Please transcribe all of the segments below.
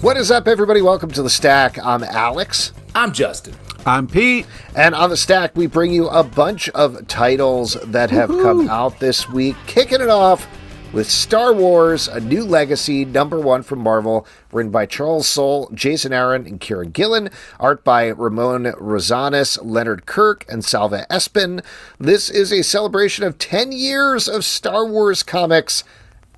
What is up, everybody? Welcome to The Stack. I'm Alex. I'm Justin. I'm Pete. And on The Stack, we bring you a bunch of titles that have come out this week. Kicking it off with Star Wars, A New Legacy, #1 from Marvel, written by Charles Soule, Jason Aaron, and Kieron Gillen. Art by Ramon, Rosanas, Leonard, Kirk, and Salva, Espín. This is a celebration of 10 years of Star Wars comics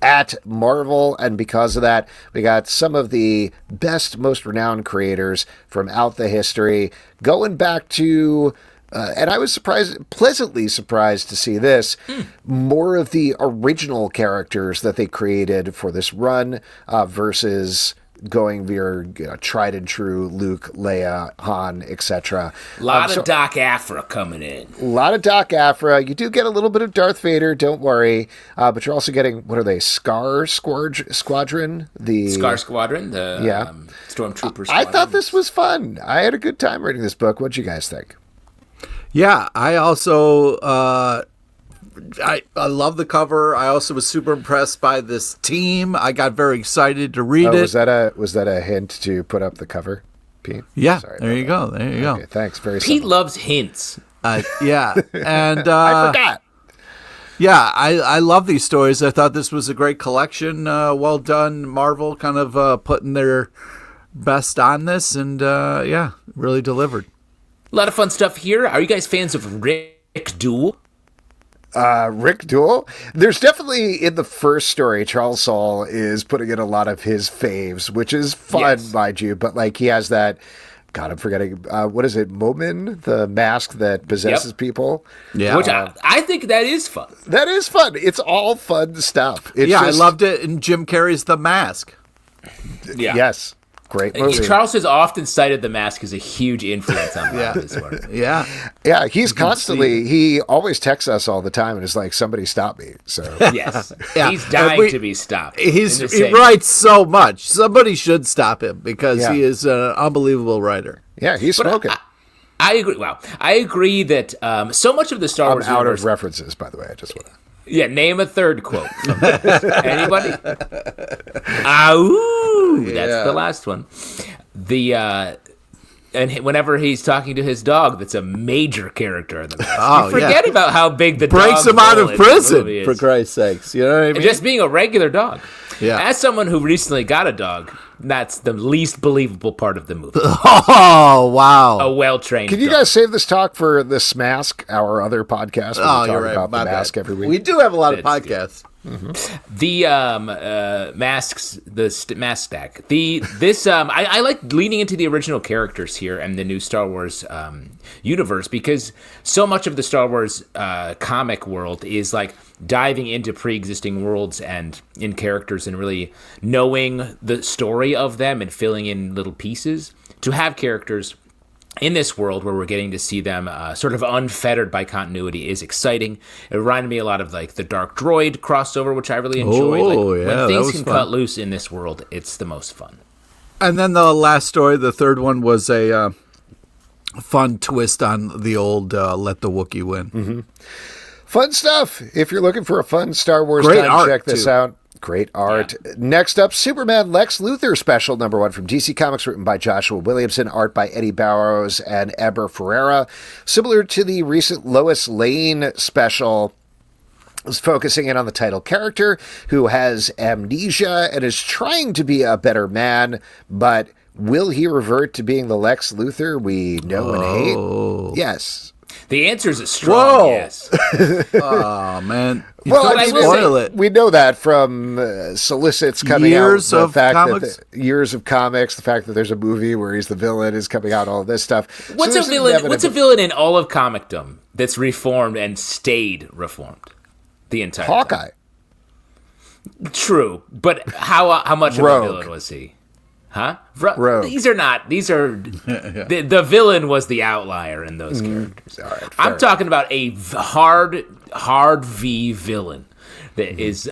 at Marvel, and because of that, we got some of the best, most renowned creators from out the history going back to, and I was pleasantly surprised to see this, more of the original characters that they created for this run versus going via tried and true Luke, Leia, Han, etc. A lot of Doc Afra coming in. A lot of Doc Afra. You do get a little bit of Darth Vader, don't worry. But you're also getting, what are they, Scar Squadron? The Scar Squadron, the Stormtrooper Squadron. I thought this was fun. I had a good time reading this book. What'd you guys think? Yeah, I also I love the cover. I also was super impressed by this team. I got very excited to read it. Was that a hint to put up the cover, Pete? Yeah, Sorry there you go. There you go. Okay, thanks. Very Pete subtle. loves hints. Yeah, and I forgot. Yeah, I love these stories. I thought this was a great collection. Well done, Marvel, kind of putting their best on this, and yeah, really delivered. A lot of fun stuff here. Are you guys fans of Rick Duel? Rick Duel. There's definitely, in the first story, Charles Soule is putting in a lot of his faves, which is fun, Yes. mind you, but like he has that, God, I'm forgetting, what is it, Momin? The mask that possesses people? Yeah, Which I think that is fun. That is fun. It's all fun stuff. It's yeah, just, I loved it. And Jim Carrey's The Mask. Yeah. Yes. Great movie. Charles has often cited The Mask as a huge influence on his work. Yeah, Yeah, he's constantly, he always texts us all the time and is like, somebody stop me. So Yes. Yeah. He's dying to be stopped. he writes so much. Somebody should stop him because he is an unbelievable writer. yeah, he's smoking. I agree. Wow. I agree that so much of the Star I'm Wars out universe... of references, by the way. I just want to. Yeah, name a third quote from this. Anybody? Ow! That's the last one. And whenever he's talking to his dog, that's a major character in the movie. Oh, You forget about how big the Breaks dog's him out role of in the prison, movie is. for Christ's sakes. You know what I mean? And just being a regular dog. Yeah. As someone who recently got a dog, that's the least believable part of the movie. Oh, wow. A well-trained Can you dog. guys save this talk for this Mask, our other podcast? Where we talk you're right. about My the bad. Mask every week. We do have a lot of That's podcasts. The masks, mask stack. I like leaning into the original characters here and the new Star Wars universe, because so much of the Star Wars comic world is like diving into pre-existing worlds and in characters and really knowing the story of them and filling in little pieces. To have characters in this world where we're getting to see them sort of unfettered by continuity is exciting. It reminded me a lot of like the Dark Droid crossover, which I really enjoyed. When things can cut loose in this world, it's the most fun. And then the last story, the third one, was a fun twist on the old Let the Wookiee Win. Mm-hmm. Fun stuff. If you're looking for a fun Star Wars Great time, art, check this too. out. Great art. Yeah. Next up, Superman Lex Luthor Special #1 from DC Comics, written by Joshua Williamson, art by Eddy Barrows and Eber Ferreira. Similar to the recent Lois Lane special, is focusing in on the title character who has amnesia and is trying to be a better man, but will he revert to being the Lex Luthor we know and hate? Yes. The answer is a strong yes. Oh, man. Well, I mean, spoil it. We know that from solicits coming Years out. of comics? Years of comics. The fact that there's a movie where he's the villain is coming out. All of this stuff. What's a villain in all of comicdom that's reformed and stayed reformed the entire Hawkeye. time? True, but how much Rogue. of a villain was he? Huh? Rogue. These are the villain was the outlier in those characters. All right, I'm talking about a hard V villain that is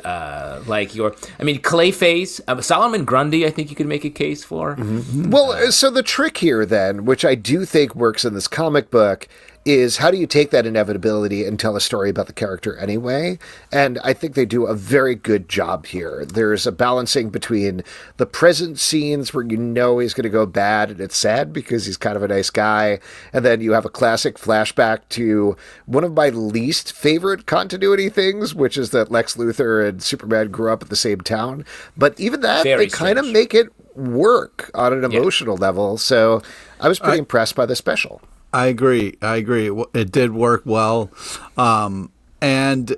Clayface, Solomon Grundy. I think you could make a case for. Well, so the trick here then, which I do think works in this comic book, is how do you take that inevitability and tell a story about the character anyway? And I think they do a very good job here. There's a balancing between the present scenes where you know he's going to go bad and it's sad because he's kind of a nice guy, and then you have a classic flashback to one of my least favorite continuity things, which is that Lex Luthor and Superman grew up at the same town. But even that, Very they kind of strange. make it work on an emotional level. So I was pretty impressed by the special. I agree. It did work well. And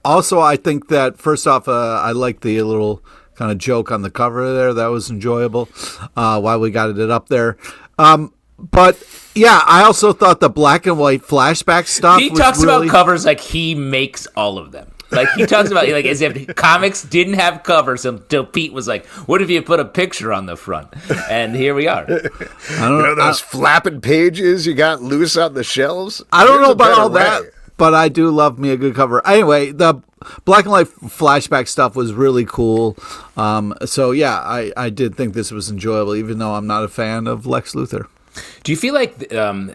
also, I think that, first off, I like the little kind of joke on the cover there. That was enjoyable while we got it up there. But, yeah, I also thought the black and white flashback stuff He was talks really... about covers like he makes all of them. Like, he talks about, like, as if comics didn't have covers until Pete was like, what if you put a picture on the front? And here we are. Those flapping pages you got loose on the shelves? I don't There's know a about better all that, way. but I do love me a good cover. Anyway, the black and white flashback stuff was really cool. So, yeah, I did think this was enjoyable, even though I'm not a fan of Lex Luthor. Do you feel like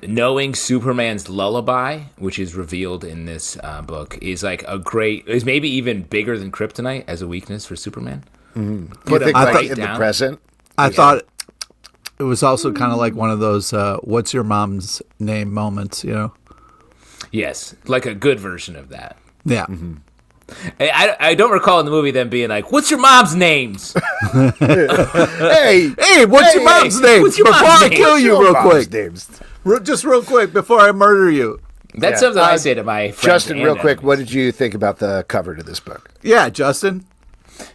knowing Superman's lullaby, which is revealed in this book, is like is maybe even bigger than kryptonite as a weakness for Superman? You think like in the present? I thought it was also kind of like one of those what's your mom's name moments, you know? Yes, like a good version of that. Yeah. Mm-hmm. I don't recall in the movie them being like, what's your mom's names? Hey, What's your mom's name? what's your Before mom's I name? kill you Your real mom's quick. names. Just real quick, before I murder you. That's something I say to my friends. Justin, and real quick, enemies. what did you think about the cover to this book? Yeah, Justin.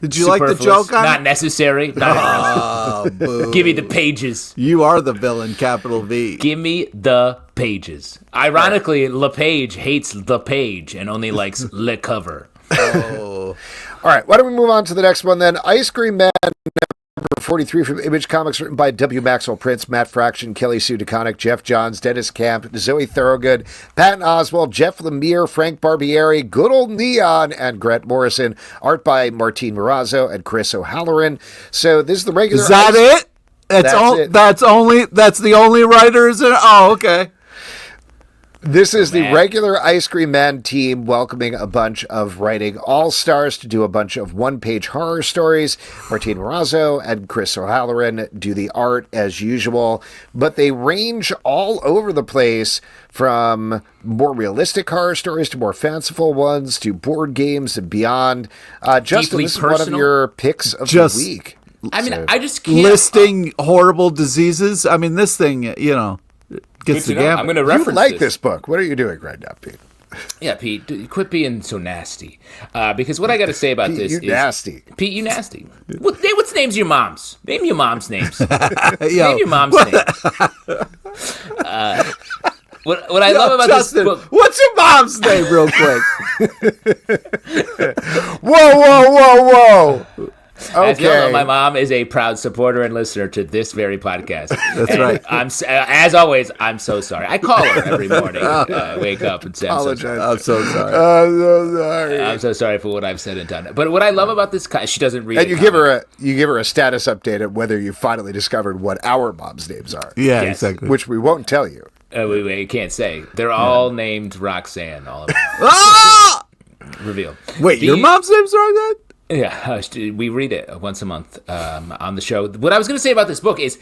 Did you like the Superfluous, joke on not it? necessary. Not Oh, boo. Give me the pages. You are the villain, capital V. Give me the pages. Ironically, LePage hates the page and only likes le cover. Oh. All right, why don't we move on to the next one then? Ice Cream Man number 43 from Image Comics, written by W. Maxwell Prince, Matt Fraction, Kelly Sue DeConnick, Geoff Johns, Dennis Camp, Zoe Thorogood, Patton Oswalt, Jeff Lemire, Frank Barbiere, Good Old Neon, and Grant Morrison. Art by Martín Morazzo and Chris O'Halloran. So this is the regular... Is that it? It. That's the only writers in it? Oh, okay. This is the regular Ice Cream Man team welcoming a bunch of writing all-stars to do a bunch of one-page horror stories. Martín Morazzo and Chris O'Halloran do the art as usual, but they range all over the place, from more realistic horror stories to more fanciful ones to board games and beyond. Justin, Deeply this is one of personal. your picks of Just the week. I mean, So- I just can't. Listing horrible diseases. I mean, this thing, you know, gets the Good to know. gamut. I'm going to You reference like this book. What are you doing right now, Pete? Yeah, Pete, quit being so nasty. Because what I got to say about this You is... nasty. Pete, you nasty. What's names your mom's? Name your mom's names. Yo, Name your mom's name. What I love about Justin, this book... what's your mom's name, real quick? Whoa. As you all know, Okay. my mom is a proud supporter and listener to this very podcast. That's And right. As always, I'm so sorry. I call her every morning. Wake up and say, I'm so sorry. I'm so sorry. So sorry. I'm so sorry for what I've said and done. But what I love about this, she doesn't read. And the you give comic. her a status update at whether you finally discovered what our moms' names are, Yeah, Yes. exactly. which we won't tell you. You can't say. They're all named Roxanne. All of them. Ah! Reveal. Wait, your mom's name's wrong then? Yeah, we read it once a month on the show. What I was going to say about this book is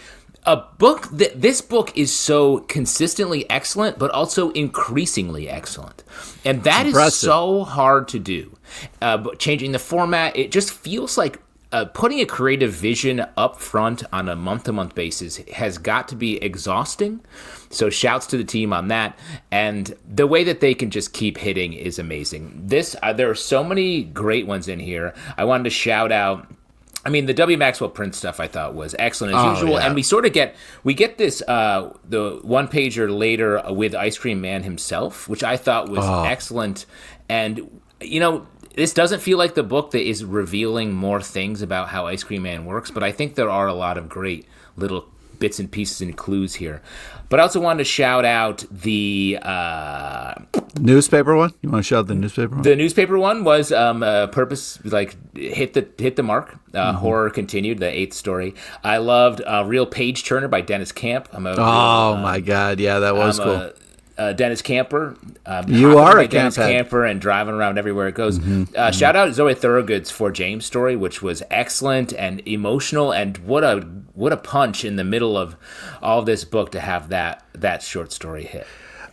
this book is so consistently excellent, but also increasingly excellent. And that is Impressive. so hard to do. But changing the format, it just feels like putting a creative vision up front on a month-to-month basis has got to be exhausting. So shouts to the team on that. And the way that they can just keep hitting is amazing. There are so many great ones in here. I wanted to shout out, I mean, the W. Maxwell Prince stuff I thought was excellent as usual. Yeah. And we get this, the one-pager later with Ice Cream Man himself, which I thought was excellent. And, you know, this doesn't feel like the book that is revealing more things about how Ice Cream Man works, but I think there are a lot of great little bits and pieces and clues here. But I also wanted to shout out the Newspaper one? You want to shout out the newspaper one? the newspaper one was purpose, like hit the mark. Horror continued, the 8th story. I loved Real Page Turner by Dennis Camp. Oh my God, yeah, that was cool. Dennis Camper. You are a Dennis camp head. Camper and driving around everywhere it goes. Shout out Zoe Thorogood's For James story, which was excellent and emotional, and what a punch in the middle of all this book to have that short story hit.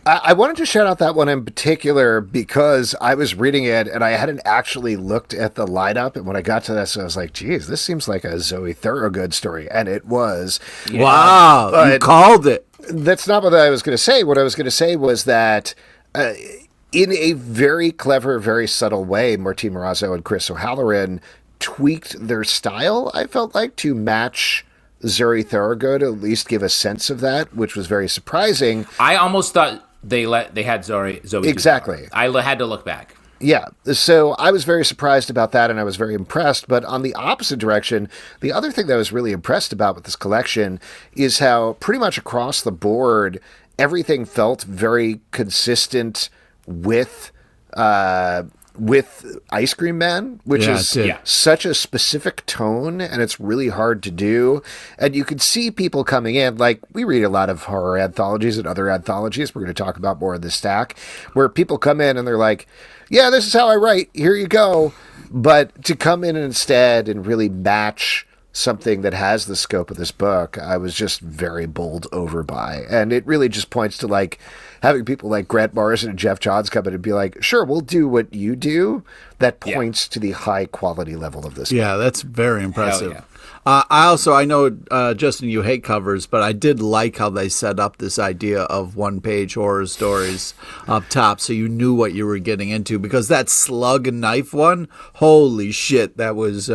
I wanted to shout out that one in particular because I was reading it and I hadn't actually looked at the lineup. And when I got to this, I was like, geez, this seems like a Zoe Thorogood story. And it was. Yeah. Wow, but you called it. That's not what I was going to say. What I was going to say was that in a very clever, very subtle way, Martín Morazzo and Chris O'Halloran tweaked their style, I felt like, to match Zoe Thorogood, at least give a sense of that, which was very surprising. I almost thought they had Zoe exactly. I had to look back. Yeah, so I was very surprised about that, and I was very impressed. But on the opposite direction, the other thing that I was really impressed about with this collection is how pretty much across the board, everything felt very consistent with Ice Cream Man, which is such a specific tone, and it's really hard to do. And you could see people coming in, like we read a lot of horror anthologies and other anthologies, we're going to talk about more in the stack, where people come in and they're like, yeah, this is how I write, here you go. But to come in instead and really match something that has the scope of this book, I was just very bowled over by. And it really just points to like having people like Grant Morrison and Geoff Johns come in and be like, sure, we'll do what you do. That points to the high quality level of this book. Yeah, that's very impressive. I know, Justin, you hate covers, but I did like how they set up this idea of one-page horror stories up top, so you knew what you were getting into. Because that slug and knife one, holy shit, that was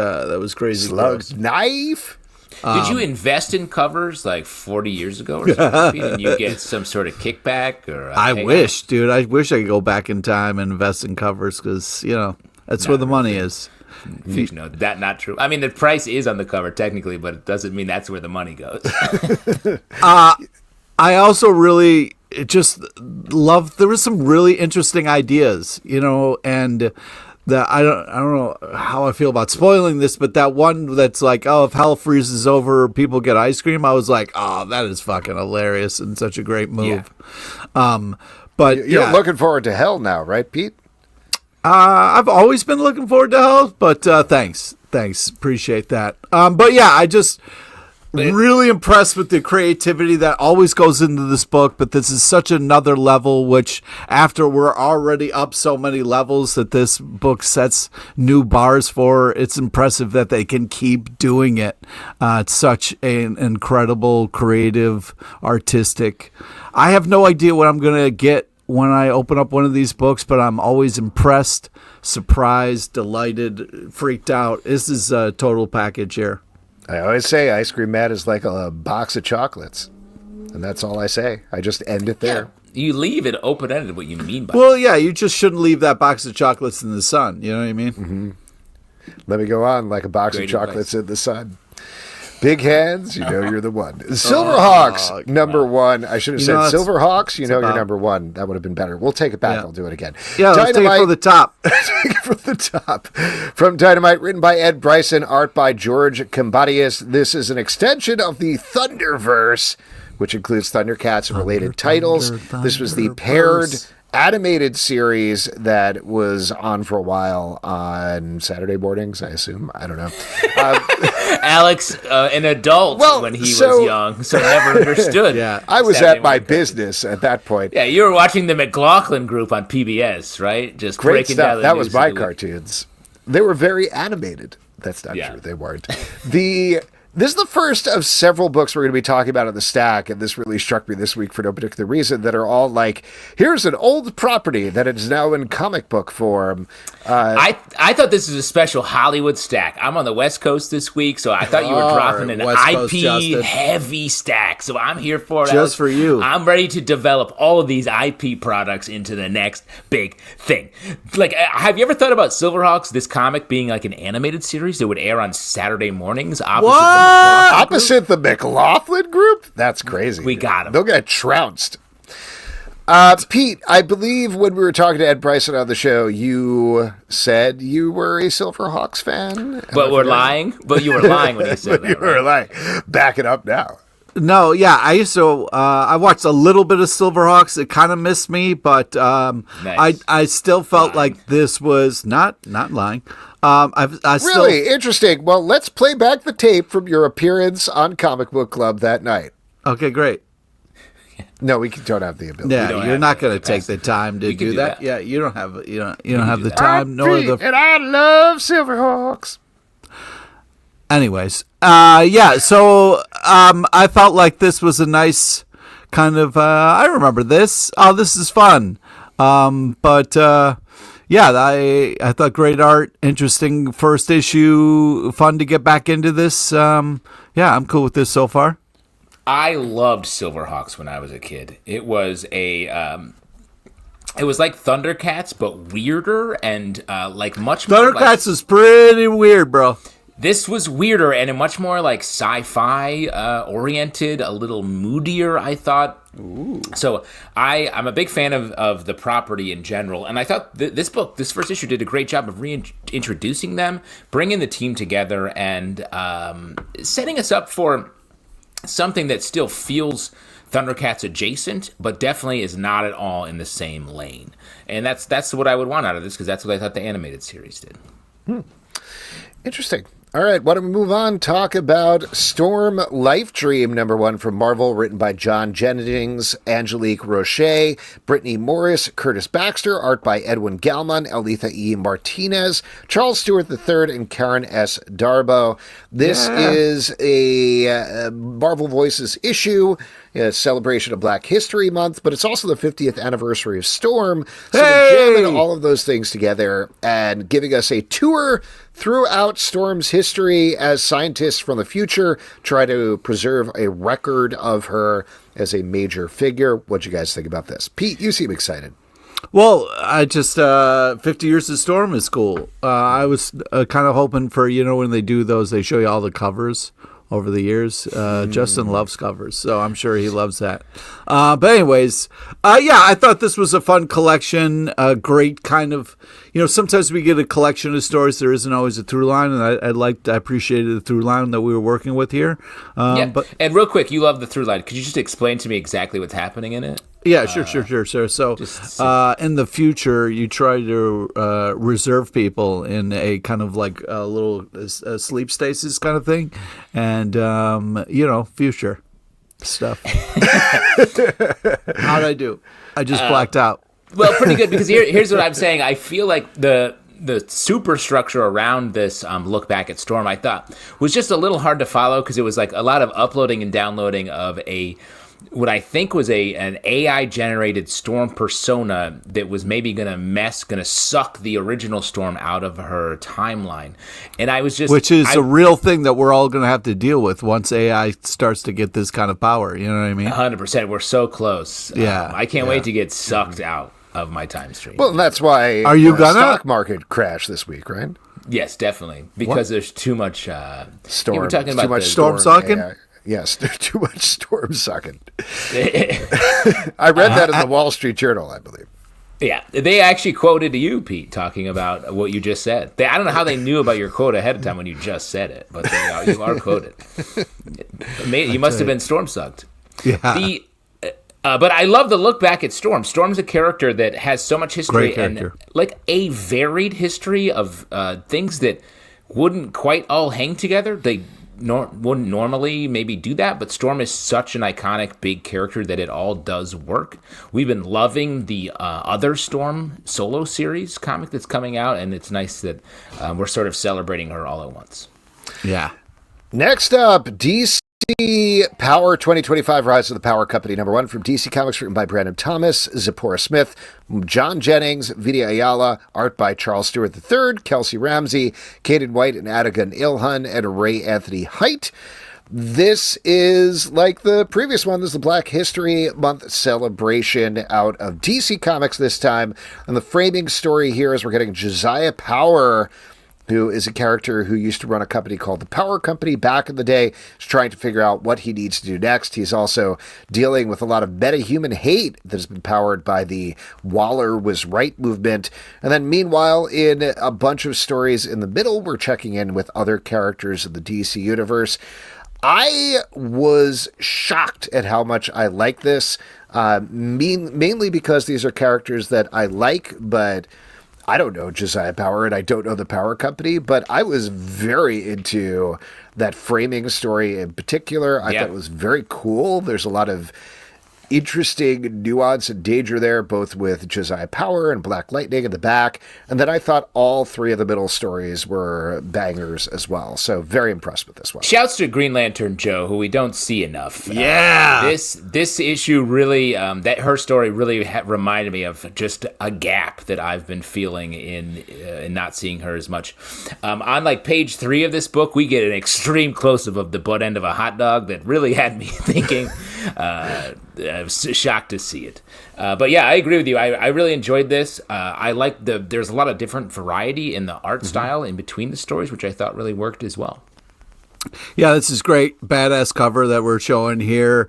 crazy. Slug knife. Did you invest in covers like 40 years ago or something, and you get some sort of kickback? Or I wish, dude. I wish I could go back in time and invest in covers because that's where the money is. No, that not true. I mean, the price is on the cover technically, but it doesn't mean that's where the money goes. I also really just love. There was some really interesting ideas, and I don't know how I feel about spoiling this, but that one that's like, oh, if hell freezes over, people get ice cream. I was like, oh, that is fucking hilarious and such a great move. Yeah. But you're looking forward to hell now, right, Pete? I've always been looking forward to hell, but thanks, appreciate that. But yeah, I just really impressed with the creativity that always goes into this book, but this is such another level, which after we're already up so many levels that this book sets new bars for, it's impressive that they can keep doing it. It's such an incredible, creative, artistic. I have no idea what I'm going to get when I open up one of these books, but I'm always impressed, surprised, delighted, freaked out. This is a total package here. I always say Ice Cream Man is like a box of chocolates. And that's all I say. I just end it there. Yeah. You leave it open-ended, what you mean by Well, yeah, you just shouldn't leave that box of chocolates in the sun. You know what I mean? Mm-hmm. Let me go on like a box of chocolates in the sun. Big hands, you're the one. SilverHawks, number one. I should have said SilverHawks, you're number one. That would have been better. We'll take it back. Yeah. I'll do it again. Yeah, let's take it from the top. Take it from the top. From Dynamite, written by Ed Brisson, art by George Kambadais. This is an extension of the Thunderverse, which includes Thundercats and related titles. This was the paired animated series that was on for a while on Saturday mornings, I assume. I don't know. Alex, an adult when he was young, so never understood. Yeah, I was Saturday at my business at that point. Yeah, you were watching the McLaughlin Group on PBS, right? Just great breaking stuff. down the that news was my cartoons. They were very animated. That's not true. They weren't. This is the first of several books we're going to be talking about in the stack, and this really struck me this week for no particular reason, that are all like, here's an old property that is now in comic book form. I thought this was a special Hollywood stack. I'm on the West Coast this week, so I thought you were dropping an IP-heavy stack, so I'm here for it. Just for you. I'm ready to develop all of these IP products into the next big thing. Like, have you ever thought about SilverHawks, this comic, being like an animated series that would air on Saturday mornings? Opposite the McLaughlin Group? That's crazy. We got him. They'll get trounced. Pete, I believe when we were talking to Ed Brisson on the show, you said you were a SilverHawks fan. But we're lying? But you were lying when you said that. You were lying. Back it up now. No, yeah, I used to. I watched a little bit of SilverHawks. It kind of missed me, but Nice. I still felt like this was not lying. I still, Really interesting. Well, let's play back the tape from your appearance on Comic Book Club that night. okay, great. No, we don't have the ability. Yeah, don't you're have not the going to take the capacity. time to We can do do that. that. Yeah, you don't have the that. time nor the. And I love SilverHawks. Anyways, yeah. So I felt like this was a nice kind of. I remember this. Oh, this is fun. But yeah, I thought great art, interesting first issue, fun to get back into this. Yeah, I'm cool with this so far. I loved SilverHawks when I was a kid. It was it was like Thundercats, but weirder and like much more. Thundercats is pretty weird, bro. This was weirder and much more like sci-fi oriented, a little moodier, I thought. Ooh. So I'm a big fan of the property in general, and I thought this first issue, did a great job of reintroducing them, bringing the team together, and setting us up for something that still feels Thundercats adjacent, but definitely is not at all in the same lane. And that's what I would want out of this, because that's what I thought the animated series did. Interesting. All right, why don't we move on? Talk about Storm Lifedream #1 from Marvel, written by John Jennings, Angelique Roche, Brittany Morris, Curtis Baxter, art by Edwin Galman, Elitha E. Martinez, Charles Stewart III, and Karen S. Darbo. This is a Marvel Voices issue, a celebration of Black History Month, but it's also the 50th anniversary of Storm. So they're jamming all of those things together and giving us a tour throughout Storm's history as scientists from the future try to preserve a record of her as a major figure. What'd you guys think about this? Pete, you seem excited. Well, I just 50 Years of Storm is cool. I was kind of hoping for, when they do those, they show you all the covers over the years. Justin loves covers, so I'm sure he loves that. But anyways, yeah, I thought this was a fun collection, a great kind of, sometimes we get a collection of stories, there isn't always a through line, and I appreciated the through line that we were working with here. Yeah, but and real quick, you love the through line. Could you just explain to me exactly what's happening in it? Yeah, sure. So, in the future, you try to reserve people in a kind of like a little sleep stasis kind of thing, and future stuff. How'd I do? I just blacked out. Well, pretty good, because here's what I'm saying. I feel like the superstructure around this look back at Storm, I thought, was just a little hard to follow, because it was like a lot of uploading and downloading of what I think was an AI-generated Storm persona that was maybe going to suck the original Storm out of her timeline. And I was just... Which is a real thing that we're all going to have to deal with once AI starts to get this kind of power, you know what I mean? 100%. We're so close. Yeah. I can't wait to get sucked out of my time stream. Well, and that's why the stock market crashed this week, right? Yes, definitely. Because there's too much... Storm. We're talking about too much Storm sucking? AI. Yes, too much storm sucking. I read that in the Wall Street Journal, I believe. Yeah, they actually quoted you, Pete, talking about what you just said. I don't know how they knew about your quote ahead of time when you just said it, but you are quoted. You must have been storm sucked. Yeah. But I love the look back at Storm. Storm's a character that has so much history, and like a varied history of things that wouldn't quite all hang together. They wouldn't normally maybe do that, but Storm is such an iconic big character that it all does work. We've been loving the other Storm solo series comic that's coming out, and it's nice that we're sort of celebrating her all at once. Yeah. Next up, DC Power 2025 Rise of the Power Company #1 from DC Comics, written by Brandon Thomas, Zipporah Smith, John Jennings, Vidya Ayala, art by Charles Stewart III, Kelsey Ramsey, Caden White, and Adigan Ilhun, and Ray Anthony Height. This is like the previous one. This is the Black History Month celebration out of DC Comics this time. And the framing story here is we're getting Josiah Power, who is a character who used to run a company called the Power Company back in the day. He's trying to figure out what he needs to do next. He's also dealing with a lot of meta-human hate that has been powered by the Waller was right movement. And then meanwhile, in a bunch of stories in the middle, we're checking in with other characters of the DC universe. I was shocked at how much I like this, mainly because these are characters that I like, but I don't know Josiah Power and I don't know the Power Company, but I was very into that framing story in particular. I thought it was very cool. There's a lot of interesting nuance and danger there, both with Josiah Power and Black Lightning in the back. And then I thought all three of the middle stories were bangers as well. So very impressed with this one. Shouts to Green Lantern Joe, who we don't see enough. Yeah. This issue really, that her story really reminded me of just a gap that I've been feeling in not seeing her as much. On like page 3 of this book, we get an extreme close-up of the butt end of a hot dog that really had me thinking. I was shocked to see it. But yeah, I agree with you. I really enjoyed this. I like there's a lot of different variety in the art style in between the stories, which I thought really worked as well. Yeah, this is great. Badass cover that we're showing here.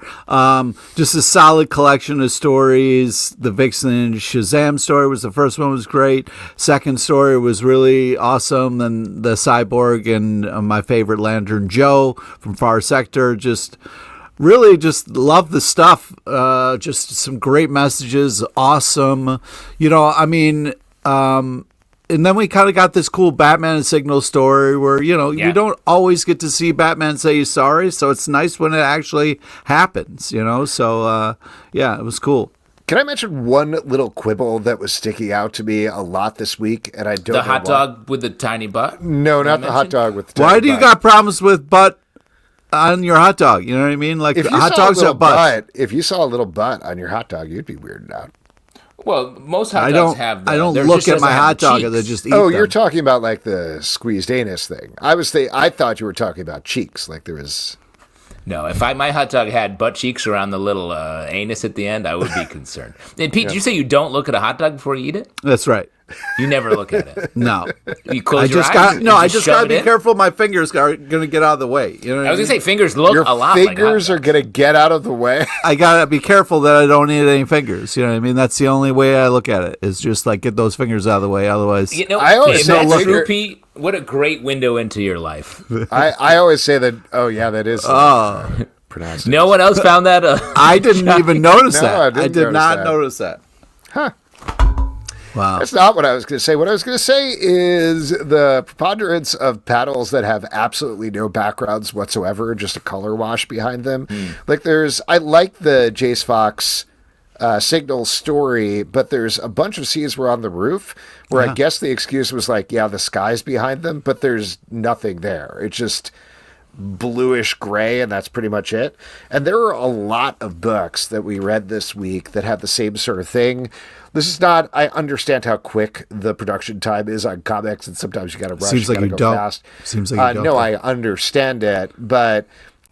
Just a solid collection of stories. The Vixen and Shazam story was the first one, was great. Second story was really awesome. Then the Cyborg and my favorite Lantern Joe from Far Sector, really just love the stuff. Just some great messages. Awesome. And then we kind of got this cool Batman and Signal story where, you don't always get to see Batman say he's sorry. So it's nice when it actually happens, So, it was cool. Can I mention one little quibble that was sticking out to me a lot this week? And I don't know the hot dog with the tiny butt? No, not the hot dog with the tiny butt. Why do you got problems with butt on your hot dog? You know what I mean? Like, hot dogs have butts. If you saw a little butt on your hot dog, you'd be weirded out. Well, most hot dogs have. I don't look at my hot dog and just eat them. You're talking about like the squeezed anus thing. I thought you were talking about cheeks. Like there was. No, if my hot dog had butt cheeks around the little anus at the end, I would be concerned. And Pete, did you say you don't look at a hot dog before you eat it? That's right. You never look at it. No. You close your eyes? I just got to be careful. My fingers are going to get out of the way. You know what I was going to say, fingers look a lot like hot dogs. Your fingers are going to get out of the way? I got to be careful that I don't eat any fingers. You know what I mean? That's the only way I look at it, is just like get those fingers out of the way. Otherwise, I always say, true, Pete, what a great window into your life. I always say that, that is. Pronounced. No one else found that. I didn't even notice that. I did not notice that. Huh. Wow. That's not what I was going to say. What I was going to say is the preponderance of paddles that have absolutely no backgrounds whatsoever, just a color wash behind them. Like I like the Jace Fox Signal story, but there's a bunch of scenes where on the roof where I guess the excuse was like, the sky's behind them, but there's nothing there. It's just bluish gray, and that's pretty much it. And there are a lot of books that we read this week that have the same sort of thing. This is not. I understand how quick the production time is on comics, and sometimes you got to rush. Seems like you don't. Fast. Seems like you don't. No, I understand it, but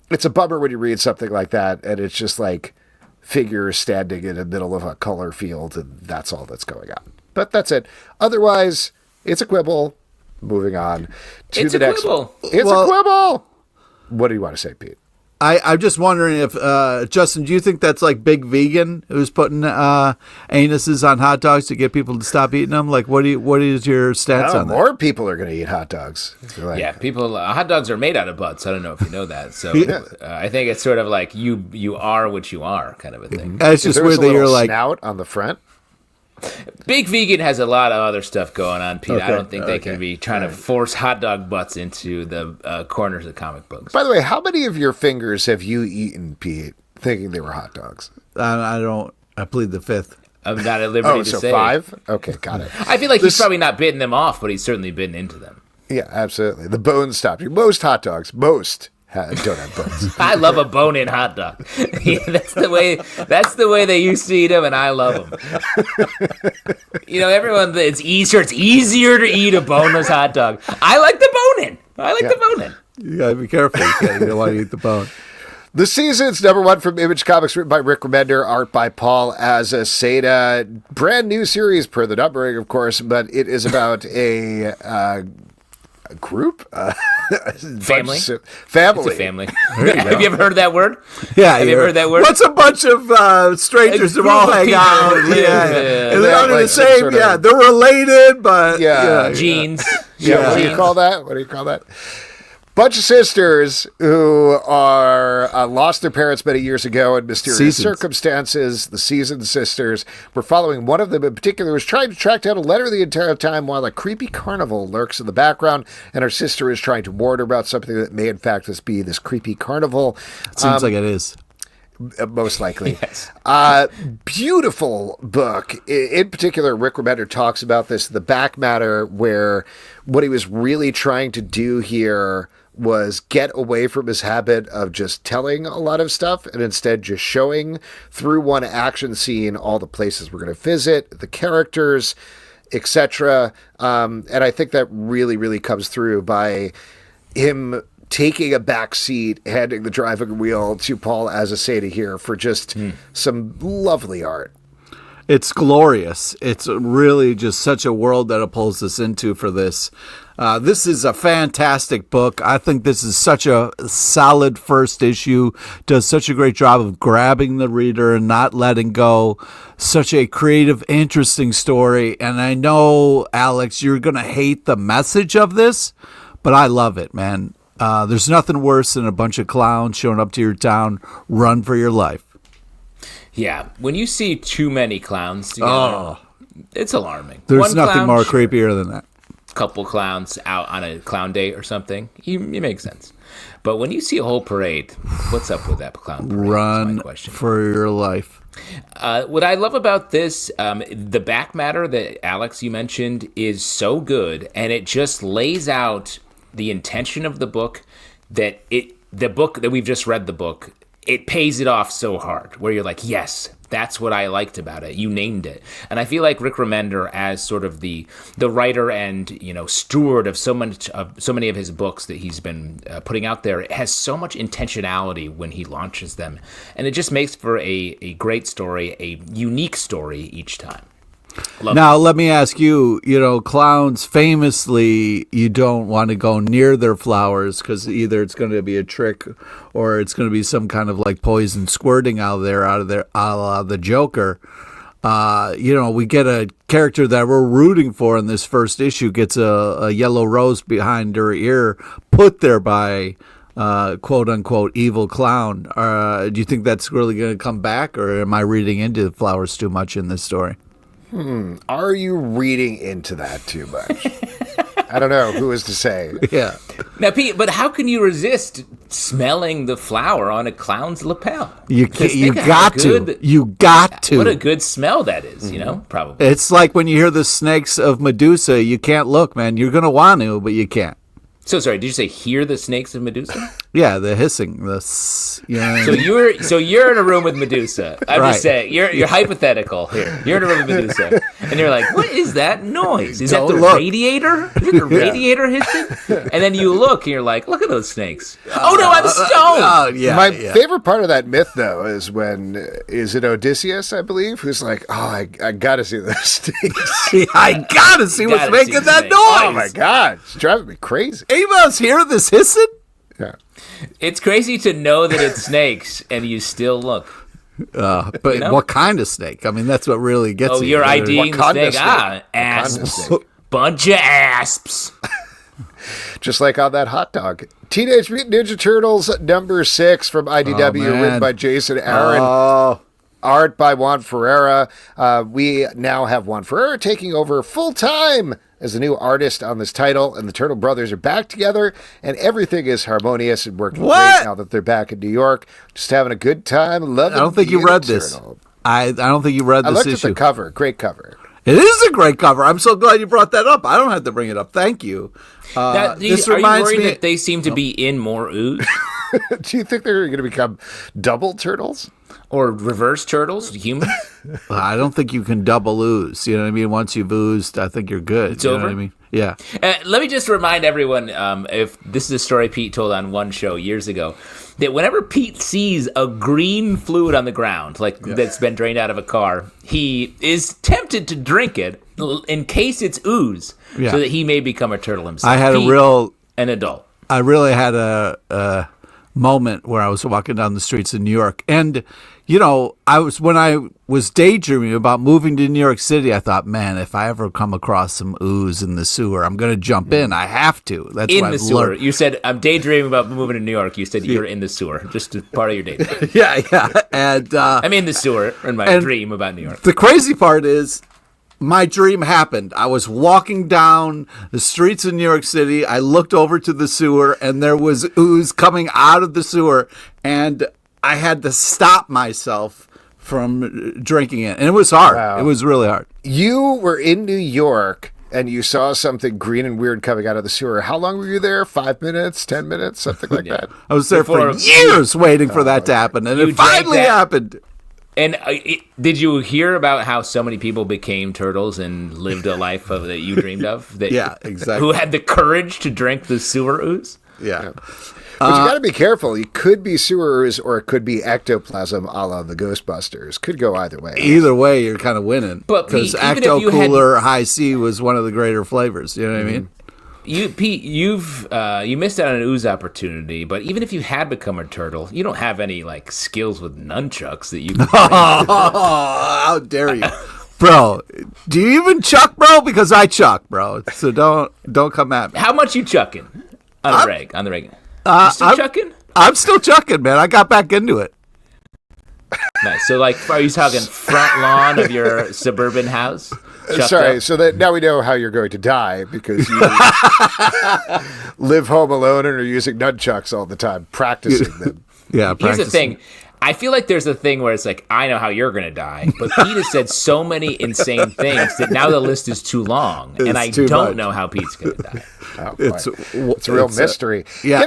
it's a bummer when you read something like that, and it's just like figures standing in the middle of a color field, and that's all that's going on. But that's it. Otherwise, it's a quibble. Moving on to the next one. It's a quibble. What do you want to say, Pete? I'm just wondering if, Justin, do you think that's like Big Vegan who's putting anuses on hot dogs to get people to stop eating them? Like, what is your stance on that? More people are going to eat hot dogs. Hot dogs are made out of butts. I don't know if you know that. So I think it's sort of like you are what you are kind of a thing. It's just weird that you're like snout on the front. Big Vegan has a lot of other stuff going on, Pete. Okay, I don't think they can be trying to force hot dog butts into the corners of comic books. By the way, how many of your fingers have you eaten, Pete, thinking they were hot dogs? I don't. I plead the fifth. I'm not at liberty to say. 5? Okay, got it. I feel like he's probably not bitten them off, but he's certainly bitten into them. Yeah, absolutely. The bone stopped you. Most hot dogs, don't have bones. I love a bone-in hot dog. That's the way they used to eat them, and I love them. Everyone, it's easier to eat a boneless hot dog. I like the bone-in. The bone-in. You gotta be careful. You don't want to eat the bone. The Seasons, #1 from Image Comics, written by Rick Remender, art by Paul Azaceta. Brand new series per the numbering, of course, but it is about a group? Family. Family. It's a family. Have you ever heard that word? Yeah. Have you ever heard that word? What's a bunch of strangers who all hang out? And they're under the same, they're related, but... Genes. What do you call that? bunch of sisters who are lost their parents many years ago in mysterious circumstances. The Seasoned sisters. We're following one of them in particular who's trying to track down a letter the entire time while a creepy carnival lurks in the background, and her sister is trying to warn her about something that may in fact just be this creepy carnival. It seems like it is. Most likely. Yes. Beautiful book. In particular, Rick Remender talks about this, the back matter, where what he was really trying to do here was get away from his habit of just telling a lot of stuff and instead just showing through one action scene all the places we're going to visit, the characters, etc. And I think that really, really comes through by him taking a back seat, handing the driving wheel to Paul Azaceta here for just some lovely art. It's glorious. It's really just such a world that it pulls us into for this. This is a fantastic book. I think this is such a solid first issue. Does such a great job of grabbing the reader and not letting go. Such a creative, interesting story. And I know, Alex, you're going to hate the message of this, but I love it, man. There's nothing worse than a bunch of clowns showing up to your town. Run for your life. Yeah, when you see too many clowns together, it's alarming. There's nothing more creepier than that. Couple clowns out on a clown date or something, it makes sense. But when you see a whole parade, what's up with that clown parade? Run for your life. What I love about this, the back matter that Alex, you mentioned, is so good, and it just lays out the intention of the book, that the book that we've just read, the book, it pays it off so hard, where you're like, yes, that's what I liked about it. You named it. And I feel like Rick Remender, as sort of the writer and steward of so many of his books that he's been putting out there, has so much intentionality when he launches them, and it just makes for a great story, a unique story each time. Now, let me ask you, clowns famously, you don't want to go near their flowers because either it's going to be a trick or it's going to be some kind of like poison squirting out of there, a la the Joker. We get a character that we're rooting for in this first issue gets a yellow rose behind her ear put there by quote unquote evil clown. Do you think that's really going to come back, or am I reading into the flowers too much in this story? Are you reading into that too much? I don't know. Who is to say? Yeah. Now, Pete, but how can you resist smelling the flower on a clown's lapel? You got to. You got to. What a good smell that is, probably. It's like when you hear the snakes of Medusa, you can't look, man. You're going to want to, but you can't. So sorry, did you say hear the snakes of Medusa? Yeah, the hissing. So you're in a room with Medusa. I'm just saying, you're hypothetical here. You're in a room with Medusa, and you're like, what is that noise? Is that the radiator? Is it the radiator hissing? And then you look, and you're like, look at those snakes. Oh no, I'm stoned. My favorite part of that myth, though, is is it Odysseus, I believe, who's like, I gotta see those snakes. I gotta see what's making that noise. Oh my god, it's driving me crazy. Amos, hear this hissing? Yeah. It's crazy to know that it's snakes, and you still look. But what kind of snake? I mean, that's what really gets you. You're IDing the snake. Asps. Bunch of asps. Just like on that hot dog. Teenage Mutant Ninja Turtles #6 from IDW, written by Jason Aaron. Art by Juan Ferreira. We now have Juan Ferreira taking over full-time as the new artist on this title, and the Turtle Brothers are back together, and everything is harmonious and working great now that they're back in New York. Just having a good time. Loving I don't think you read this. I don't think you read this issue. I looked at the cover. Great cover. It is a great cover. I'm so glad you brought that up. I don't have to bring it up. Thank you. Are you worried that they seem to be in more ooze? Do you think they're going to become double turtles? Or reverse turtles, human? I don't think you can double ooze. You know what I mean? Once you've oozed, I think you're good. It's over? Know what I mean? Yeah. Let me just remind everyone, if this is a story Pete told on one show years ago, that whenever Pete sees a green fluid on the ground, that's been drained out of a car, he is tempted to drink it in case it's ooze, so that he may become a turtle himself. I had an adult. I really had a moment where I was walking down the streets of New York. And, when I was daydreaming about moving to New York City, I thought, man, if I ever come across some ooze in the sewer, I'm going to jump in. I have to. That's in what the I've sewer. learned. You said, I'm daydreaming about moving to New York. You said you're in the sewer. Just a part of your daydream. Yeah. And I'm in the sewer in my dream about New York. the crazy part is, my dream happened. I was walking down the streets of New York City. I looked over to the sewer, and there was ooze coming out of the sewer, and I had to stop myself from drinking it. And it was hard. Wow. It was really hard. You were in New York and you saw something green and weird coming out of the sewer. How long were you there? 5 minutes, 10 minutes, something like that? I was there for years waiting for that to happen, and it finally happened. And did you hear about how so many people became turtles and lived a life that you dreamed of? Yeah, exactly. Who had the courage to drink the sewer ooze? Yeah. But you got to be careful. You could be sewer ooze or it could be ectoplasm a la the Ghostbusters. Could go either way. Either way, you're kind of winning. But because Pete, even if you Ecto-Cooler High C was one of the greater flavors. You know what I mean? Pete, you missed out on an ooze opportunity, but even if you had become a turtle, you don't have any skills with nunchucks that you can Oh, how dare you. Bro, do you even chuck, bro? Because I chuck, bro. So don't come at me. How much you chucking on the reg? You still chucking? I'm still chucking, man. I got back into it. Nice. So, are you talking front lawn of your suburban house? Sorry, up? so that now we know how you're going to die because you live home alone and are using nunchucks all the time, practicing them. Yeah, Here's the thing. I feel like there's a thing where it's I know how you're going to die, but Pete has said so many insane things that now the list is too long, and I don't know how Pete's going to die. Oh, it's a real mystery. Yeah,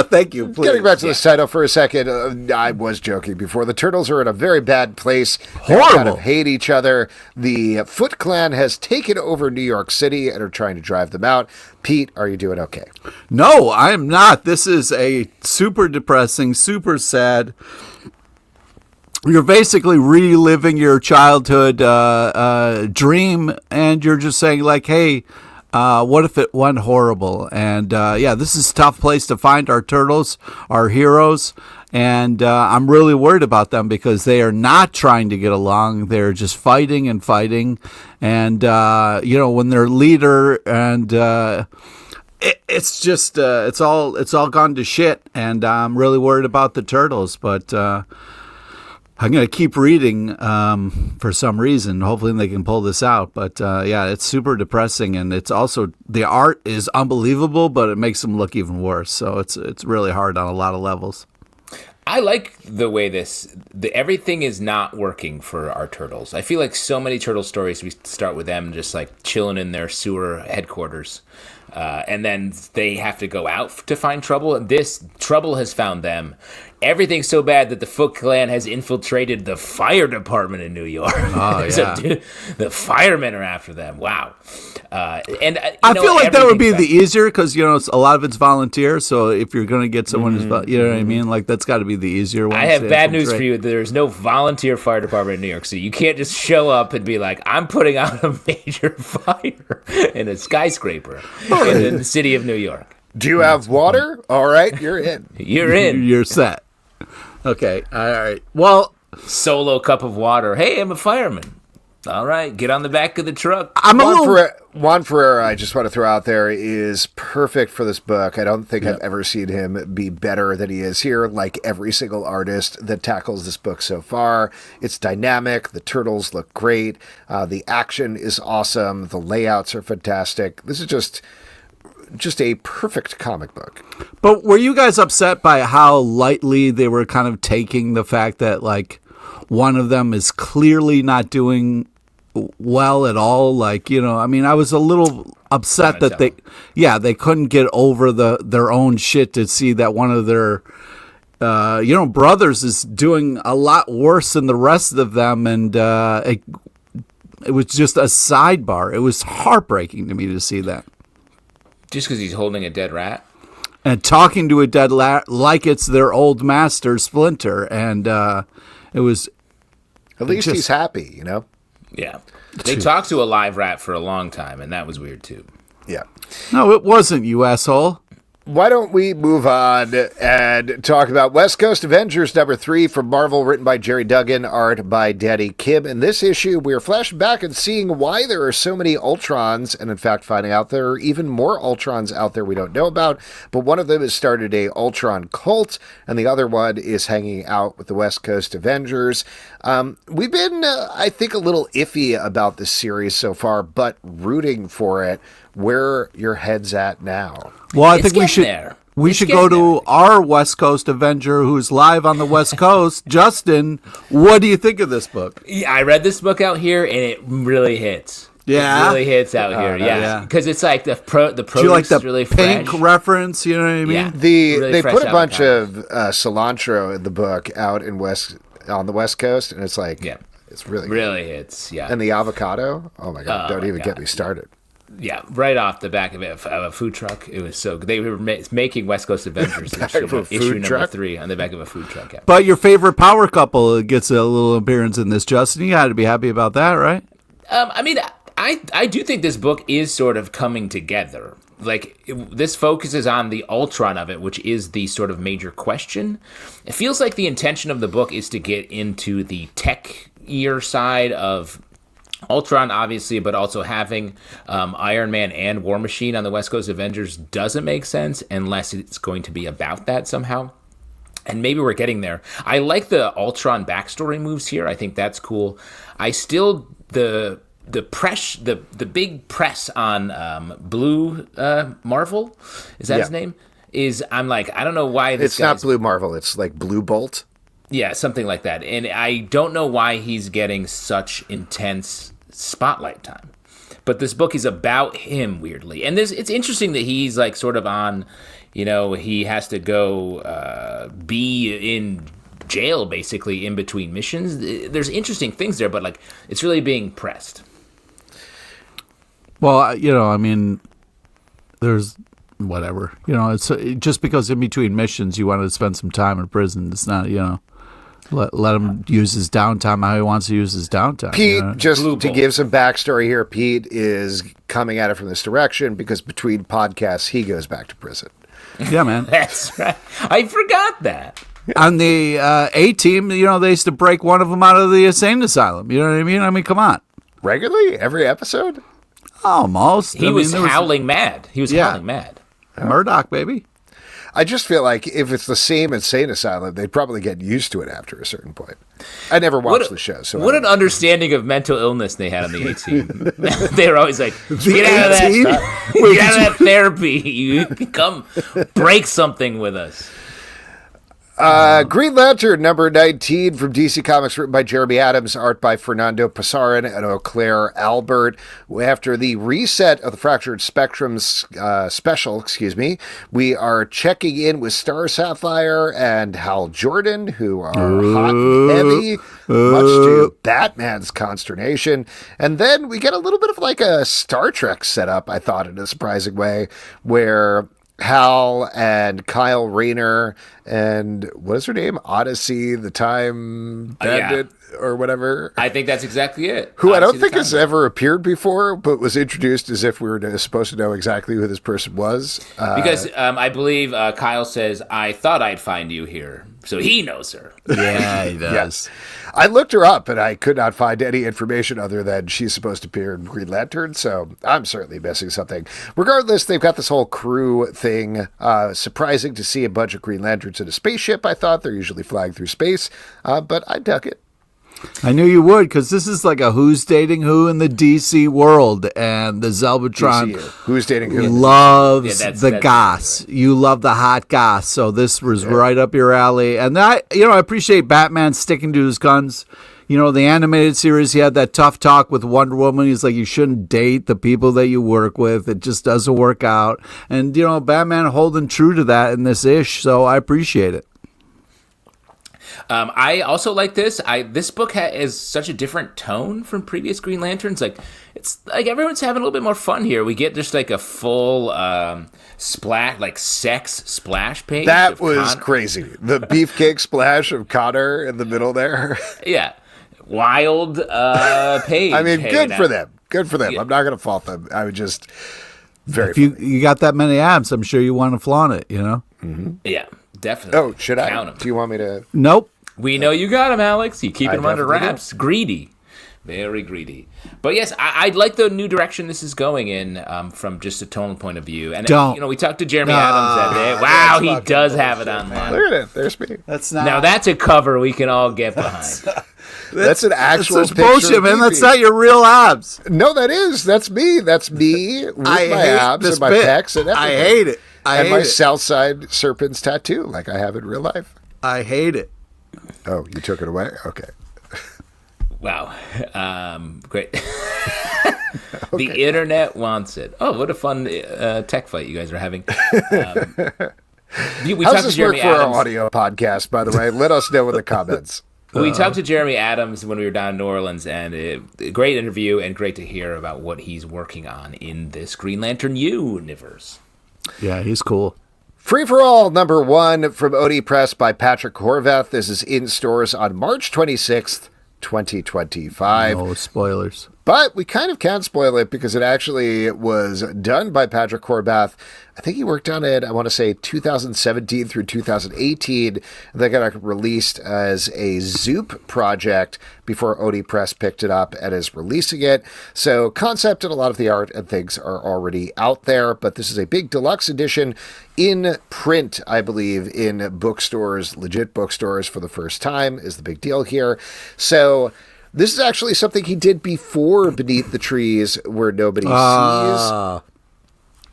thank you. Please. Getting back to this title for a second, I was joking before. The Turtles are in a very bad place. Horrible. They kind of hate each other. The Foot Clan has taken over New York City and are trying to drive them out. Pete, are you doing okay? No, I am not. This is a super depressing, super sad. You're basically reliving your childhood dream, and you're just saying hey, what if it went horrible? And this is a tough place to find our turtles, our heroes. And I'm really worried about them because they are not trying to get along. They're just fighting. And, when their leader and it's just it's all gone to shit. And I'm really worried about the turtles. But I'm going to keep reading for some reason. Hopefully they can pull this out. But it's super depressing. And it's also the art is unbelievable, but it makes them look even worse. So it's really hard on a lot of levels. I like the way everything is not working for our turtles. I feel like so many turtle stories, we start with them just chilling in their sewer headquarters. And then they have to go out to find trouble. And this trouble has found them. Everything's so bad that the Foot Clan has infiltrated the fire department in New York. Oh, yeah. The firemen are after them. Wow. I feel like that would be the easier because, a lot of it's volunteer. So if you're going to get someone who's, what I mean? That's got to be the easier one. I have bad news for you. There's no volunteer fire department in New York City. You can't just show up and be like, I'm putting out a major fire in a skyscraper in the city of New York. Do you have water? All right, you're in. You're in. You're set. Okay. All right. Well, solo cup of water. Hey, I'm a fireman. All right, get on the back of the truck. Juan Ferreira, I just want to throw out there, is perfect for this book. I don't think I've ever seen him be better than he is here, like every single artist that tackles this book so far. It's dynamic. The turtles look great. The action is awesome. The layouts are fantastic. This is just a perfect comic book. But were you guys upset by how lightly they were kind of taking the fact that one of them is clearly not doing well at all? I was a little upset that they couldn't get over their own shit to see that one of their brothers is doing a lot worse than the rest of them, and it was just a sidebar. It was heartbreaking to me to see that. Just because he's holding a dead rat? And talking to a dead rat like it's their old master, Splinter. And it was... At least he's happy, Yeah. They talked to a live rat for a long time, and that was weird, too. Yeah. No, it wasn't, you asshole. Why don't we move on and talk about West Coast Avengers #3 from Marvel, written by Jerry Duggan, art by Danny Kim. In this issue, we are flashing back and seeing why there are so many Ultrons, and in fact finding out there are even more Ultrons out there we don't know about. But one of them has started a Ultron cult, and the other one is hanging out with the West Coast Avengers. We've been, I think, a little iffy about this series so far, but rooting for it. Where your head's at now? Well, I think we should go to our West Coast Avenger who's live on the West Coast. Justin, what do you think of this book? Yeah, I read this book out here, and it really hits. Yeah, it really hits out here. Yeah, because it's like the produce like the really pink fresh. reference. You know what I mean? Yeah. They Really put a bunch avocado. of cilantro in the book out on the West Coast, and it's like, it's really good. Really hits. Yeah, And the avocado, oh my god, don't even get me started. yeah, right off the back of it, of a food truck. It was so good. They were making West Coast Avengers issue number 3 on the back of a food truck. Yeah. But your favorite power couple gets a little appearance in this, Justin. You had to be happy about that, right? I mean, I do think this book is sort of coming together. Like, this focuses on the Ultron of it, which is the sort of major question. It feels like the intention of the book is to get into the tech-ear side of Ultron, obviously, but also having Iron Man and War Machine on the West Coast Avengers doesn't make sense unless it's going to be about that somehow. And maybe we're getting there. I like the Ultron backstory moves here. I think that's cool. I still the big press on Blue Marvel, is that his name? I'm like, I don't know why this It's not Blue Marvel, it's like Blue Bolt. Yeah, something like that. And I don't know why he's getting such intense spotlight time. But this book is about him, weirdly. And it's interesting that he's like sort of on, he has to go be in jail, basically, in between missions. There's interesting things there, but like it's really being pressed. Well, I mean, there's whatever. It's just because in between missions you want to spend some time in prison. It's not, let him use his downtime how he wants to use his downtime. Pete, just to give some backstory here, Pete is coming at it from this direction because between podcasts he goes back to prison. Yeah, man. That's right. I forgot that. On the A-Team, they used to break one of them out of the insane asylum. You know what I mean? I mean, come on. Regularly? Every episode? Almost. He was howling mad. He was howling mad. Murdoch, baby. I just feel like if it's the same insane asylum, they'd probably get used to it after a certain point. I never watched the show. So what an understanding of mental illness they had on the A-Team. They were always like, get out of that stuff. Get out of that therapy. You come break something with us. Green Lantern number 19 from DC Comics, written by Jeremy Adams, art by Fernando Pasarin and Eau Claire Albert. After the reset of the Fractured Spectrum's special, we are checking in with Star Sapphire and Hal Jordan, who are hot and heavy, much to Batman's consternation. And then we get a little bit of like a Star Trek setup, I thought, in a surprising way, where Hal and Kyle Rayner and what is her name? Odyssey, the Time Bandit or whatever. I think that's exactly it. Who Odyssey, I don't think has ever appeared before, but was introduced as if we were supposed to know exactly who this person was. Because I believe Kyle says, I thought I'd find you here. So he knows her. Yeah, he does. Yes. I looked her up, and I could not find any information other than she's supposed to appear in Green Lantern, so I'm certainly missing something. Regardless, they've got this whole crew thing. Surprising to see a bunch of Green Lanterns in a spaceship, I thought. They're usually flying through space, but I dug it. I knew you would, because this is like a who's dating who in the DC world, and the Zelbatron who's dating who loves the goss. You love the hot goss, so this was right up your alley. And I appreciate Batman sticking to his guns. The animated series, he had that tough talk with Wonder Woman. He's like, you shouldn't date the people that you work with. It just doesn't work out. And, Batman holding true to that in this ish, so I appreciate it. I also like this. This book is such a different tone from previous Green Lanterns. Like, it's like everyone's having a little bit more fun here. We get just like a full splash, like sex splash page. That was crazy. The beefcake splash of Connor in the middle there. Yeah, wild page. I mean, good for them. Good for them. Yeah. I'm not going to fault them. I would just. Very if you got that many abs, I'm sure you want to flaunt it, Yeah, definitely. Oh, should I? Count 'em. Do you want me to? Nope. We know you got him, Alex. You keep him under definitely wraps. Greedy. Very greedy. But yes, I like the new direction this is going in from just a tonal point of view. And, we talked to Jeremy Adams that day. Wow, he does have it on there. Look at it. There's me. That's not. Now, that's a cover we can all get behind. That's an actual That's picture bullshit, of man. me. That's not your real abs. No, that is. That's me. That's me with I my hate abs this and my bit. pecs and everything. I hate it. And my Southside Serpents tattoo, like I have in real life. I hate it. Oh, you took it away? Okay. Wow. Great. The internet wants it. Oh, what a fun tech fight you guys are having. We How's talked to this Jeremy work for Adams. our audio podcast, by the way? Let us know in the comments. We talked to Jeremy Adams when we were down in New Orleans, and a great interview and great to hear about what he's working on in this Green Lantern universe. Yeah, he's cool. Free for All #1 from Odie Press by Patrick Horvath. This is in stores on March 26th, 2025. No spoilers. But we kind of can spoil it because it actually was done by Patrick Horvath. I think he worked on it, I want to say 2017 through 2018. And they got released as a Zoop project before Odie Press picked it up and is releasing it. So concept and a lot of the art and things are already out there. But this is a big deluxe edition in print, I believe, in bookstores, legit bookstores for the first time is the big deal here. So this is actually something he did before Beneath the Trees Where Nobody Sees.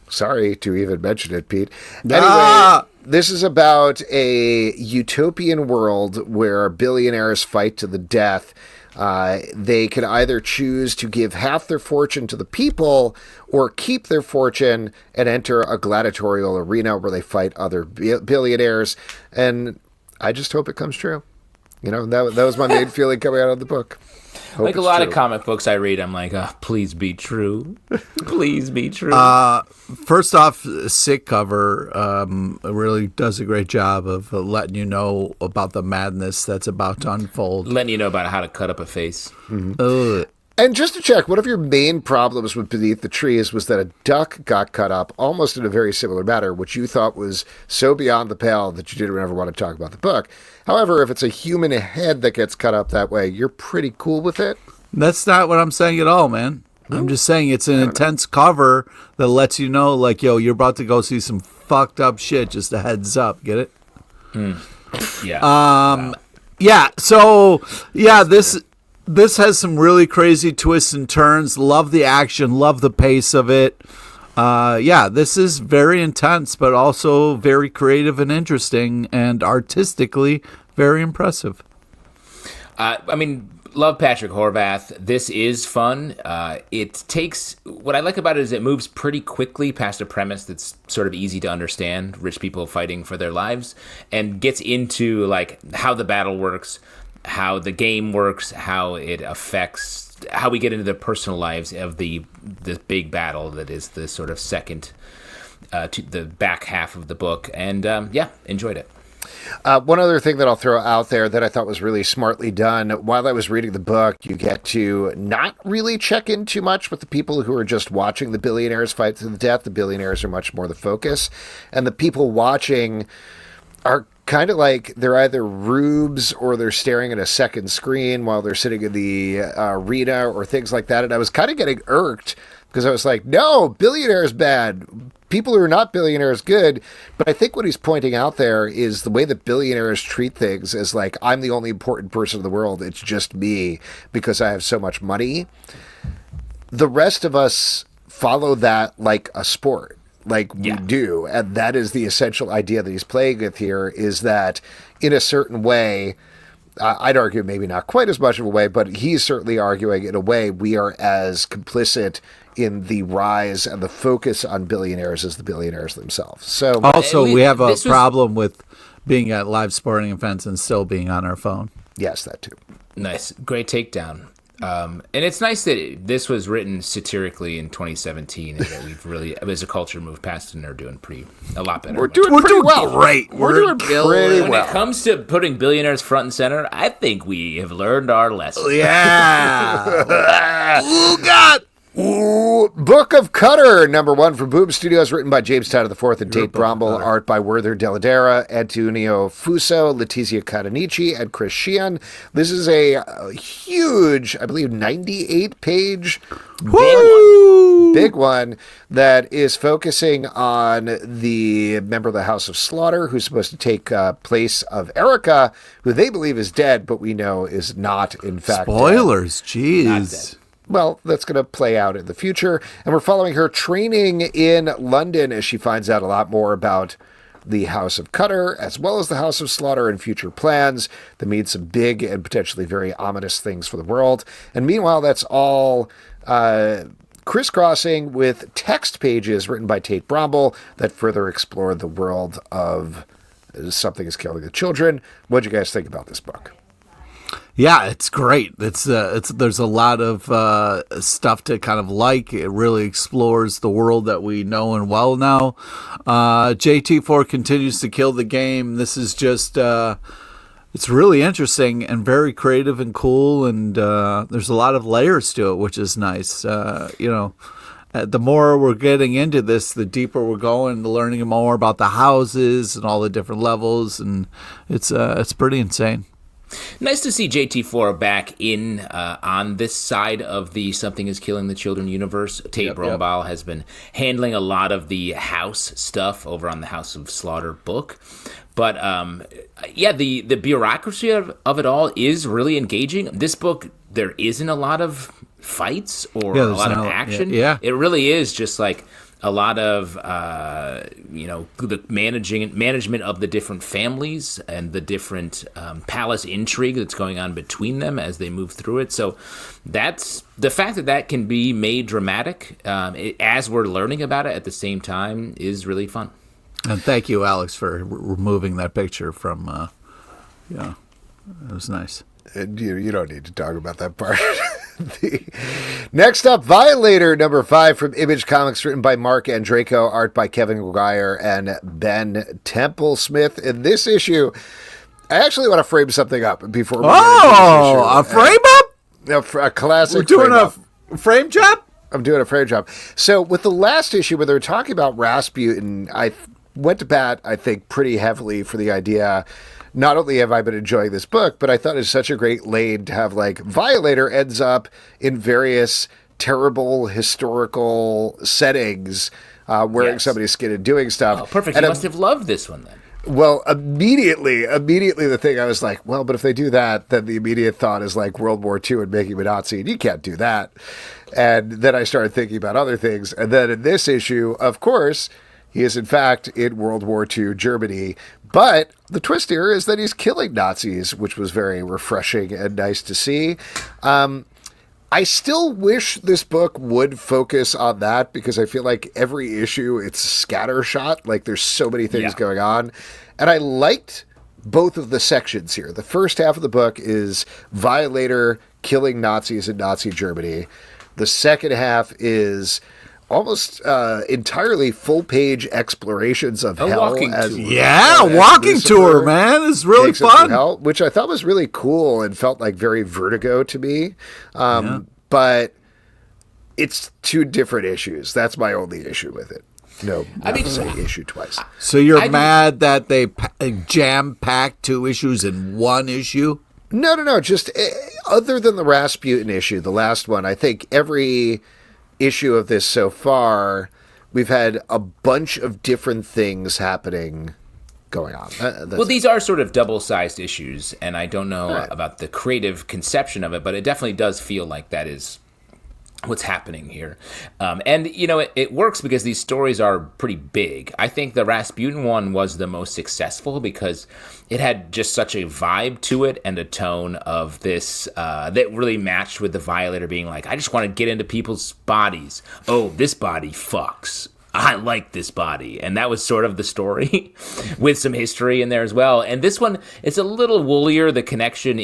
Sorry to even mention it, Pete. Anyway, this is about a utopian world where billionaires fight to the death. They can either choose to give half their fortune to the people or keep their fortune and enter a gladiatorial arena where they fight other billionaires. And I just hope it comes true. That was my main feeling coming out of the book. Like a lot of comic books I read, I'm like, oh, please be true. Please be true. First off, sick cover really does a great job of letting you know about the madness that's about to unfold. Letting you know about how to cut up a face. And just to check, one of your main problems with Beneath the Trees was that a duck got cut up almost in a very similar manner, which you thought was so beyond the pale that you didn't ever want to talk about the book. However, if it's a human head that gets cut up that way, you're pretty cool with it. That's not what I'm saying at all, man. I'm just saying it's an intense cover that lets you know, like, yo, you're about to go see some fucked up shit. Just a heads up. Get it? Yeah. Wow. Yeah. So, yeah, this has some really crazy twists and turns. Love the action. Love the pace of it. Yeah, this is very intense, but also very creative and interesting, and artistically very impressive. Love Patrick Horvath. This is fun. It takes, what I like about it is it moves pretty quickly past a premise that's sort of easy to understand, rich people fighting for their lives, and gets into like how the battle works, how the game works, how it affects, how we get into the personal lives of the big battle that is the sort of second to the back half of the book. And enjoyed it. One other thing that I'll throw out there that I thought was really smartly done, while I was reading the book, you get to not really check in too much with the people who are just watching the billionaires fight to the death. The billionaires are much more the focus. And the people watching are kind of like they're either rubes or they're staring at a second screen while they're sitting in the arena or things like that. And I was kind of getting irked because I was like, no, billionaires bad. People who are not billionaires good. But I think what he's pointing out there is the way that billionaires treat things is like, I'm the only important person in the world. It's just me because I have so much money. The rest of us follow that like a sport. Like we do. And that is the essential idea that he's playing with here is that in a certain way, I'd argue maybe not quite as much of a way, but he's certainly arguing in a way we are as complicit in the rise and the focus on billionaires as the billionaires themselves. So also, we have a problem with being at live sporting events and still being on our phone. Yes, that too. Nice. Great takedown. And it's nice that this was written satirically in 2017 and that we've really, as a culture, moved past it and are doing a lot better. We're doing pretty well. Great. We're doing pretty well. When it comes to putting billionaires front and center, I think we have learned our lesson. Yeah. Oh, God. Ooh, Book of Cutter, #1 from Boom Studios, written by James Tynion IV and Tate Bromble, art by Werther Deladera, Antonio Fuso, Letizia Cadanici, and Chris Sheehan. This is a huge, I believe, 98-page big one that is focusing on the member of the House of Slaughter who's supposed to take place of Erica, who they believe is dead, but we know is not, in fact, Spoilers, dead. jeez. Well, that's going to play out in the future. And we're following her training in London as she finds out a lot more about the House of Cutter, as well as the House of Slaughter and future plans that mean some big and potentially very ominous things for the world. And meanwhile, that's all crisscrossing with text pages written by Tate Bromble that further explore the world of Something is Killing the Children. What do you guys think about this book? Yeah, it's great. It's there's a lot of stuff to kind of like. It really explores the world that we know and well now. JT4 continues to kill the game. This is just it's really interesting and very creative and cool, and there's a lot of layers to it, which is nice. The more we're getting into this, the deeper we're going, learning more about the houses and all the different levels, and it's pretty insane. Nice to see JT4 back in on this side of the Something is Killing the Children universe. Tate Bromble has been handling a lot of the house stuff over on the House of Slaughter book. But, the bureaucracy of it all is really engaging. This book, there isn't a lot of fights or a lot of action. Yeah. It really is just like a lot of, the management of the different families and the different palace intrigue that's going on between them as they move through it. So that's the fact that can be made dramatic as we're learning about it at the same time is really fun. And thank you, Alex, for removing that picture from, it was nice. You don't need to talk about that part. Next up, Violator, #5 from Image Comics, written by Mark Andreyko, art by Kevin Maguire and Ben Templesmith. In this issue, I actually want to frame something up before we get into this issue. A frame up? A classic. We're doing a frame job? I'm doing a frame job. So with the last issue where they were talking about Rasputin, I went to bat, I think, pretty heavily for the idea. Not only have I been enjoying this book, but I thought it's such a great lane to have, like, Violator ends up in various terrible historical settings, wearing somebody's skin and doing stuff. Oh, perfect. And you must have loved this one then. Well, immediately the thing I was like, well, but if they do that, then the immediate thought is like World War II and making him a Nazi, and you can't do that. And then I started thinking about other things. And then in this issue, of course, he is in fact in World War II Germany. But the twist here is that he's killing Nazis, which was very refreshing and nice to see. I still wish this book would focus on that because I feel like every issue it's scattershot. Like there's so many things going on. And I liked both of the sections here. The first half of the book is Violator killing Nazis in Nazi Germany. The second half is almost entirely full-page explorations of hell. Walking tour. Walking tour, man. It's really fun. Hell, which I thought was really cool and felt like very Vertigo to me. But it's two different issues. That's my only issue with it. No, say issue twice. So you're mad that they jam-packed two issues in one issue? No. Just other than the Rasputin issue, the last one, I think every issue of this so far, we've had a bunch of different things happening going on. Well, these are sort of double-sized issues, and I don't know about the creative conception of it, but it definitely does feel like that is what's happening here. And, it works because these stories are pretty big. I think the Rasputin one was the most successful because it had just such a vibe to it and a tone of this that really matched with the Violator being like, I just want to get into people's bodies. Oh, this body fucks. I like this body. And that was sort of the story with some history in there as well. And this one, it's a little woolier, the connection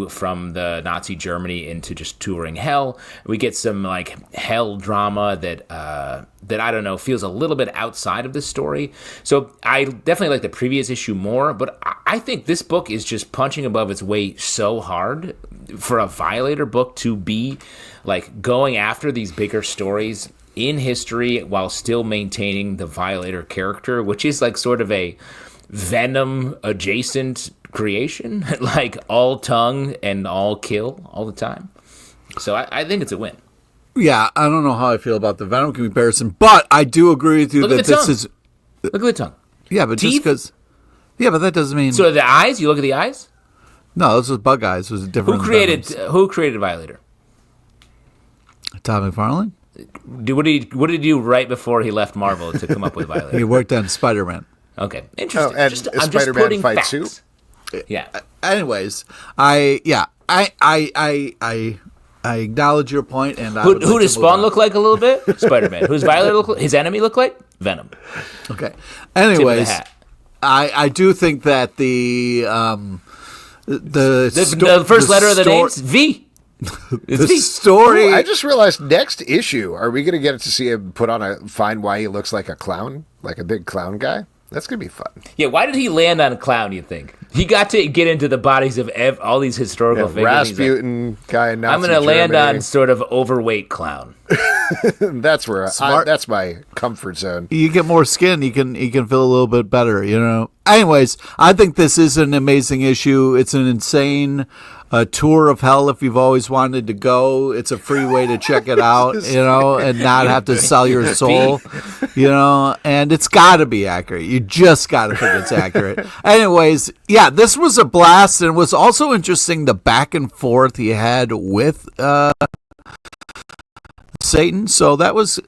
from the Nazi Germany into just touring hell. We get some like hell drama that I don't know, feels a little bit outside of the story. So I definitely like the previous issue more, but I think this book is just punching above its weight so hard for a Violator book to be like going after these bigger stories in history while still maintaining the Violator character, which is like sort of a Venom adjacent creation, like all tongue and all kill all the time. So I think it's a win. Yeah, I don't know how I feel about the Venom comparison, but I do agree with you that this is. Look at the tongue. Yeah, but just because. Yeah, but that doesn't mean. So the eyes. You look at the eyes. No, this was Bug Eyes. Was different. Who created Violator? Todd McFarlane. What did he do right before he left Marvel to come up with Violator? He worked on Spider-Man. Okay, interesting. And I'm just putting fight facts. Suit. Yeah. Anyways, I acknowledge your point, and who does Spawn look like a little bit? Spider-Man. Who's Violator look like? His enemy look like? Venom. Okay. Anyways, I do think that the first letter of the name's V. The story. I just realized next issue, are we going to get to see him find why he looks like a clown, like a big clown guy? That's going to be fun. Yeah, why did he land on a clown, you think? He got to get into the bodies of all these historical figures. Rasputin guy in Nazi I'm going to land on sort of overweight clown. That's where that's my comfort zone. You get more skin, you can feel a little bit better, you know. Anyways, I think this is an amazing issue. It's an insane tour of hell if you've always wanted to go. It's a free way to check it out, you know, and not have to sell your soul, you know, and it's got to be accurate. You just got to think it's accurate. Anyways, yeah, this was a blast, and it was also interesting the back and forth he had with Satan. So I was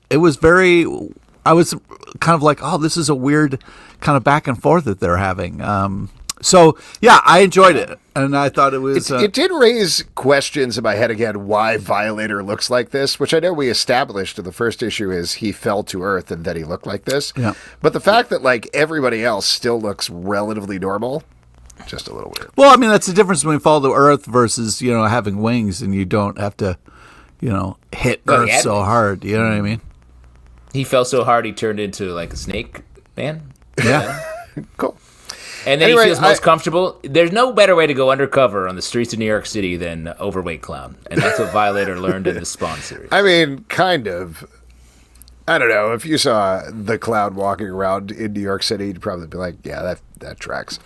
kind of like, oh, this is a weird kind of back and forth that they're having. So yeah, I enjoyed it, and I thought it was. It did raise questions in my head again why Violator looks like this, which I know we established in the first issue is he fell to Earth and then he looked like this. Yeah. But the fact that like everybody else still looks relatively normal, just a little weird. Well, I mean that's the difference between fall to Earth versus having wings and you don't have to hit Earth so hard. You know what I mean? He fell so hard he turned into like a snake man. Yeah. Cool. And then he feels most comfortable. There's no better way to go undercover on the streets of New York City than overweight clown. And that's what Violator learned in the Spawn series. I mean, kind of. I don't know. If you saw the Clown walking around in New York City, you'd probably be like, yeah, that tracks.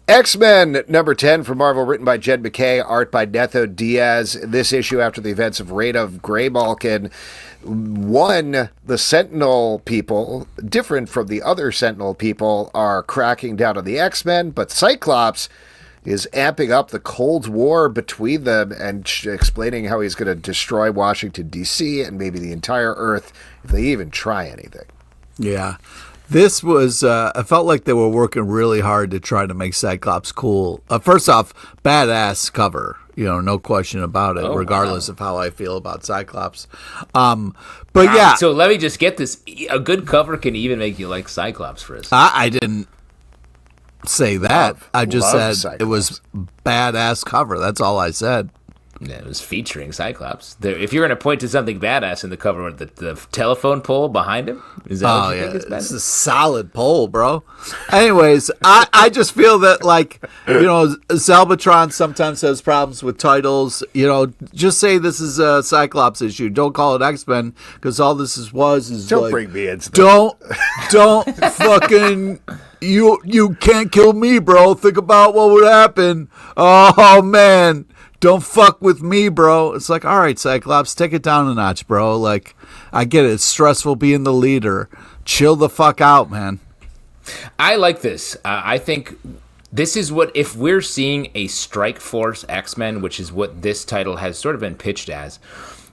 X-Men number 10 from Marvel, written by Jed MacKay, art by Netho Diaz. This issue after the events of Reign of Greymalkin. The Sentinel people, different from the other Sentinel people, are cracking down on the X-Men, but Cyclops is amping up the Cold War between them and explaining how he's going to destroy Washington, D.C. and maybe the entire Earth if they even try anything. Yeah. This was, I felt like they were working really hard to try to make Cyclops cool. First off, badass cover, no question about it, regardless of how I feel about Cyclops. But yeah. So let me just get this. A good cover can even make you like Cyclops, Frizz. I didn't say that. I just said Cyclops. It was badass cover. That's all I said. Yeah, it was featuring Cyclops. If you're going to point to something badass in the cover with the telephone pole behind him, is that what you think is badass? It's a solid pole, bro. Anyways, I just feel that, Salvatron sometimes has problems with titles. Just say this is a Cyclops issue. Don't call it X-Men, because all this is don't bring me into that. Don't fucking... You can't kill me, bro. Think about what would happen. Oh, man. Don't fuck with me, bro. It's like, all right, Cyclops, take it down a notch, bro. Like, I get it. It's stressful being the leader. Chill the fuck out, man. I like this. I think this is what, if we're seeing a Strike Force X-Men, which is what this title has sort of been pitched as,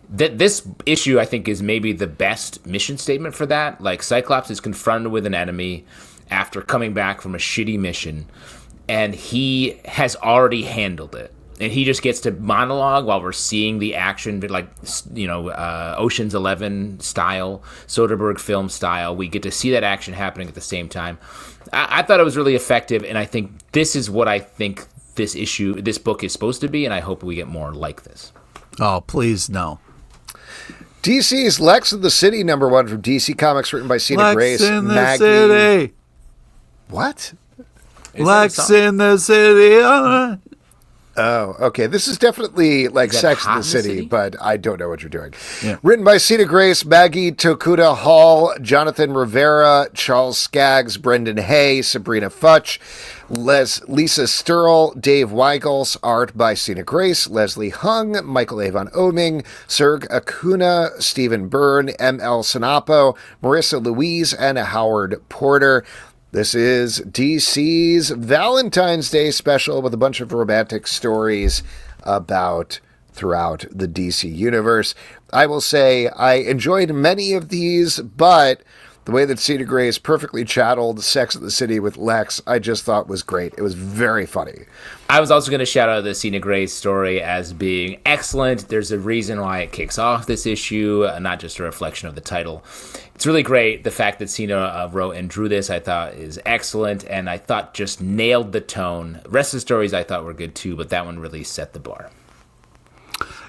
that this issue, I think, is maybe the best mission statement for that. Like, Cyclops is confronted with an enemy after coming back from a shitty mission, and he has already handled it. and he just gets to monologue while we're seeing the action, but like, Ocean's 11 style, Soderbergh film style. We get to see that action happening at the same time. I thought it was really effective, and I think this is what I think this book is supposed to be, and I hope we get more like this. Oh, please, no. DC's Lex in the City, #1 from DC Comics, written by Cena Grace. Lex in the Maggie. City. What? Lex in the City. Oh, okay. This is definitely like Sex in the City, but I don't know what you're doing. Yeah. Written by Cena Grace, Maggie Tokuda Hall, Jonathan Rivera, Charles Skaggs, Brendan Hay, Sabrina Futch, Lisa Sturl, Dave Weigels. Art by Cena Grace, Leslie Hung, Michael Avon Oeming, Serg Acuna, Stephen Byrne, M.L. Sinapo, Marissa Louise, and Howard Porter. This is DC's Valentine's Day special with a bunch of romantic stories throughout the DC universe. I will say I enjoyed many of these, but the way that Cena Grace perfectly channeled Sex in the City with Lex, I just thought was great. It was very funny. I was also going to shout out the Cena Grace story as being excellent. There's a reason why it kicks off this issue, not just a reflection of the title. It's really great. The fact that Cena wrote and drew this, I thought, is excellent, and I thought just nailed the tone. The rest of the stories I thought were good too, but that one really set the bar.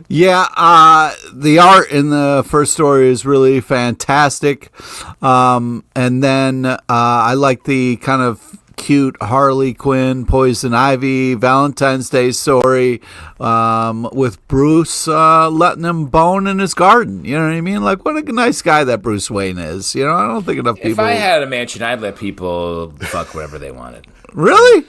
Yeah, the art in the first story is really fantastic. And then I like the kind of cute Harley Quinn, Poison Ivy, Valentine's Day story with Bruce letting him bone in his garden. You know what I mean? Like, what a nice guy that Bruce Wayne is. You know, I don't think enough people... If I had a mansion, I'd let people fuck wherever they wanted. Really?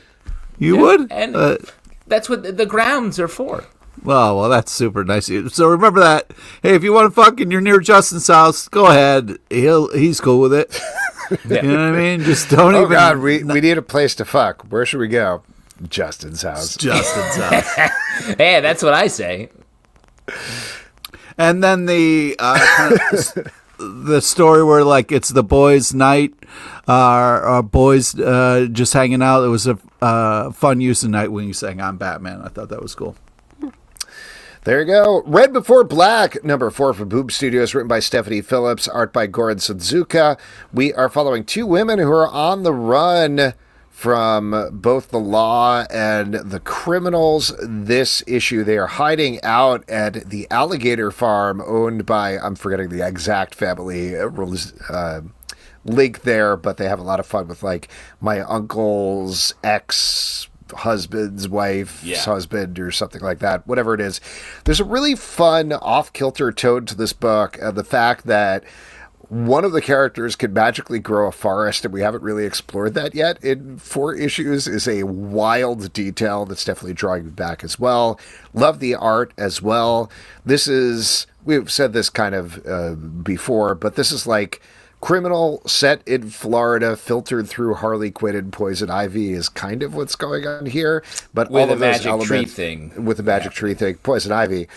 You would? And that's what the grounds are for. Well, that's super nice. So remember that. Hey, if you want to fuck and you're near Justin's house, go ahead. He's cool with it. Yeah. You know what I mean? Just don't even... Oh, God, we need a place to fuck. Where should we go? Justin's house. Justin's house. Hey, that's what I say. And then the the story where, like, it's the boys' night, our boys just hanging out. It was a fun use of Nightwing saying, I'm Batman. I thought that was cool. There you go. Red Before Black, #4 from Boob Studios, written by Stephanie Phillips, art by Goran Sudzuka. We are following two women who are on the run from both the law and the criminals. This issue, they are hiding out at the alligator farm owned by, I'm forgetting the exact family link there, but they have a lot of fun with, like, my uncle's ex-husband's wife's husband or something like that, whatever it is. There's a really fun off-kilter tone to this book, and the fact that one of the characters can magically grow a forest, and we haven't really explored that yet in 4 issues, is a wild detail that's definitely drawing me back as well. Love the art as well. This is, we've said this kind of before, but this is like criminal set in Florida, filtered through Harley Quinn and Poison Ivy is kind of what's going on here. But with all of those magic tree elements thing. with the magic tree thing, Poison Ivy.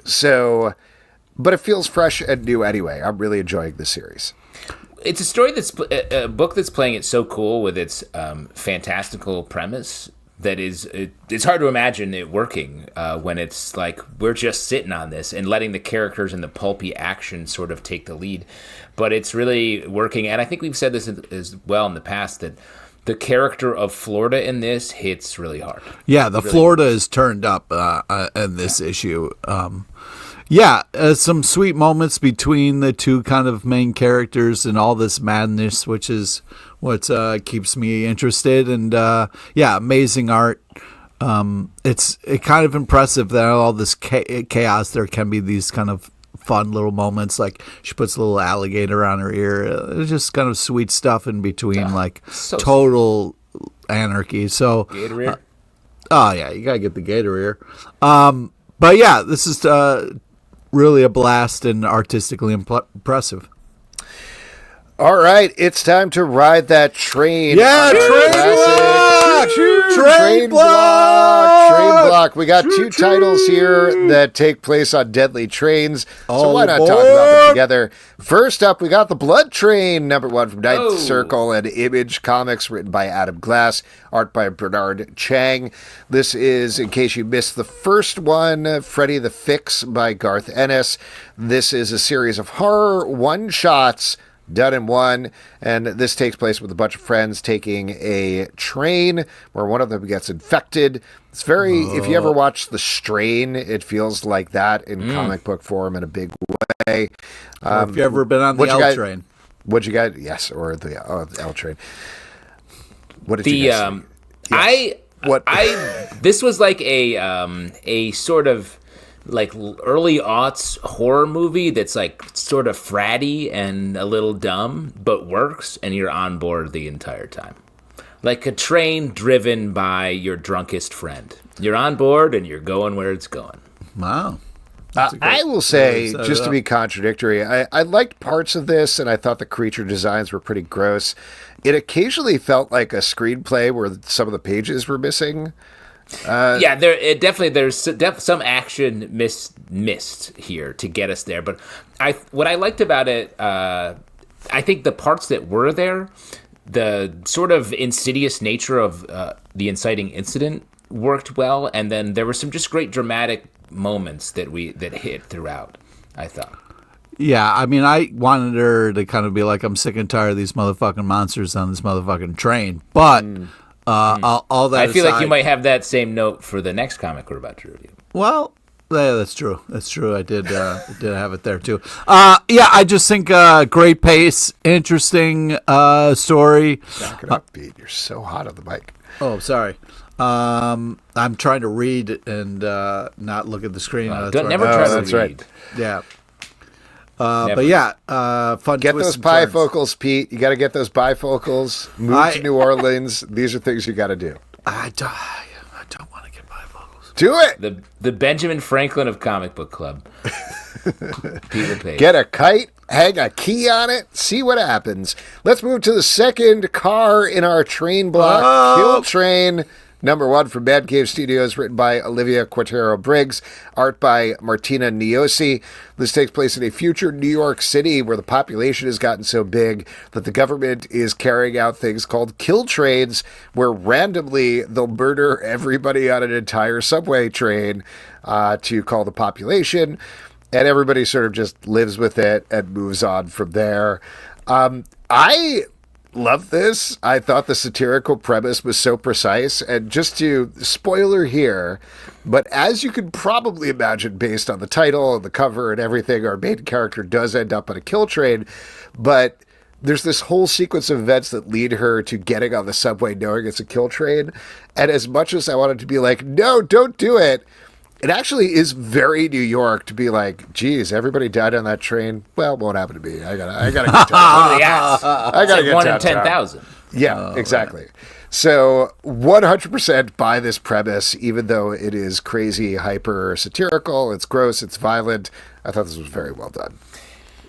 So, but it feels fresh and new anyway. I'm really enjoying this series. It's a story that's a book that's playing it so cool with its fantastical premise that it's hard to imagine it working when it's like we're just sitting on this and letting the characters and the pulpy action sort of take the lead. But it's really working, and I think we've said this as well in the past, that the character of Florida in this hits really hard. Yeah, the really Florida is turned up in this issue. Some sweet moments between the two kind of main characters and all this madness, which is what keeps me interested. And amazing art. It's kind of impressive that all this chaos, there can be these kind of fun little moments, like she puts a little alligator on her ear. It's just kind of sweet stuff in between, so total anarchy. So gator ear. You gotta get the gator ear. But yeah, this is really a blast and artistically impressive. All right, it's time to ride that train. Yeah, train block! Train block. We got two titles here that take place on deadly trains. So why not talk about them together? First up, we got The Blood Train, #1 from Ninth Circle and Image Comics, written by Adam Glass, art by Bernard Chang. This is, in case you missed the first one, Freddy the Fix by Garth Ennis. This is a series of horror one-shots done in one, and this takes place with a bunch of friends taking a train where one of them gets infected. It's very, if you ever watch The Strain, it feels like that in comic book form in a big way. Have you ever been on the L train? What'd you guys? Yes, or the L train. What did you guys see? This was like a sort of like early aughts horror movie that's like sort of fratty and a little dumb, but works, and you're on board the entire time. Like a train driven by your drunkest friend. You're on board and you're going where it's going. Wow. I will say, just to be contradictory, I liked parts of this, and I thought the creature designs were pretty gross. It occasionally felt like a screenplay where some of the pages were missing. There's some action missed here to get us there. But what I liked about it, I think the parts that were there, the sort of insidious nature of the inciting incident worked well, and then there were some just great dramatic moments that hit throughout, I thought. Yeah, I mean, I wanted her to kind of be like, I'm sick and tired of these motherfucking monsters on this motherfucking train, but... all that I feel aside, like you might have that same note for the next comic we're about to review. Well, yeah, that's true. That's true. I did have it there too. I just think great pace, interesting story. Knock it up, Pete. You're so hot on the mic. Oh, sorry. I'm trying to read and not look at the screen. Never try to read. Right. Yeah. But yeah, fun. Get those bifocals, Pete. You got to get those bifocals. Move to New Orleans. These are things you got to do. I don't want to get bifocals. Do it. The Benjamin Franklin of Comic Book Club. Peter Page. Get a kite, hang a key on it, see what happens. Let's move to the second car in our train block. Kill Train. #1 from Bad Cave Studios, written by Olivia Quintero Briggs, art by Martina Niosi. This takes place in a future New York City where the population has gotten so big that the government is carrying out things called kill trains, where randomly they'll murder everybody on an entire subway train to call the population, and everybody sort of just lives with it and moves on from there. I love this. I thought the satirical premise was so precise, and just to spoiler here, but as you can probably imagine based on the title and the cover and everything, our main character does end up on a kill train, but there's this whole sequence of events that lead her to getting on the subway knowing it's a kill train, and as much as I wanted to be like, no, don't do it, it actually is very New York to be like, geez, everybody died on that train. Well, it won't happen to me. I gotta get downtown. I gotta get 1 in 10,000. Yeah, exactly. Right. So 100% buy this premise, even though it is crazy, hyper satirical. It's gross. It's violent. I thought this was very well done.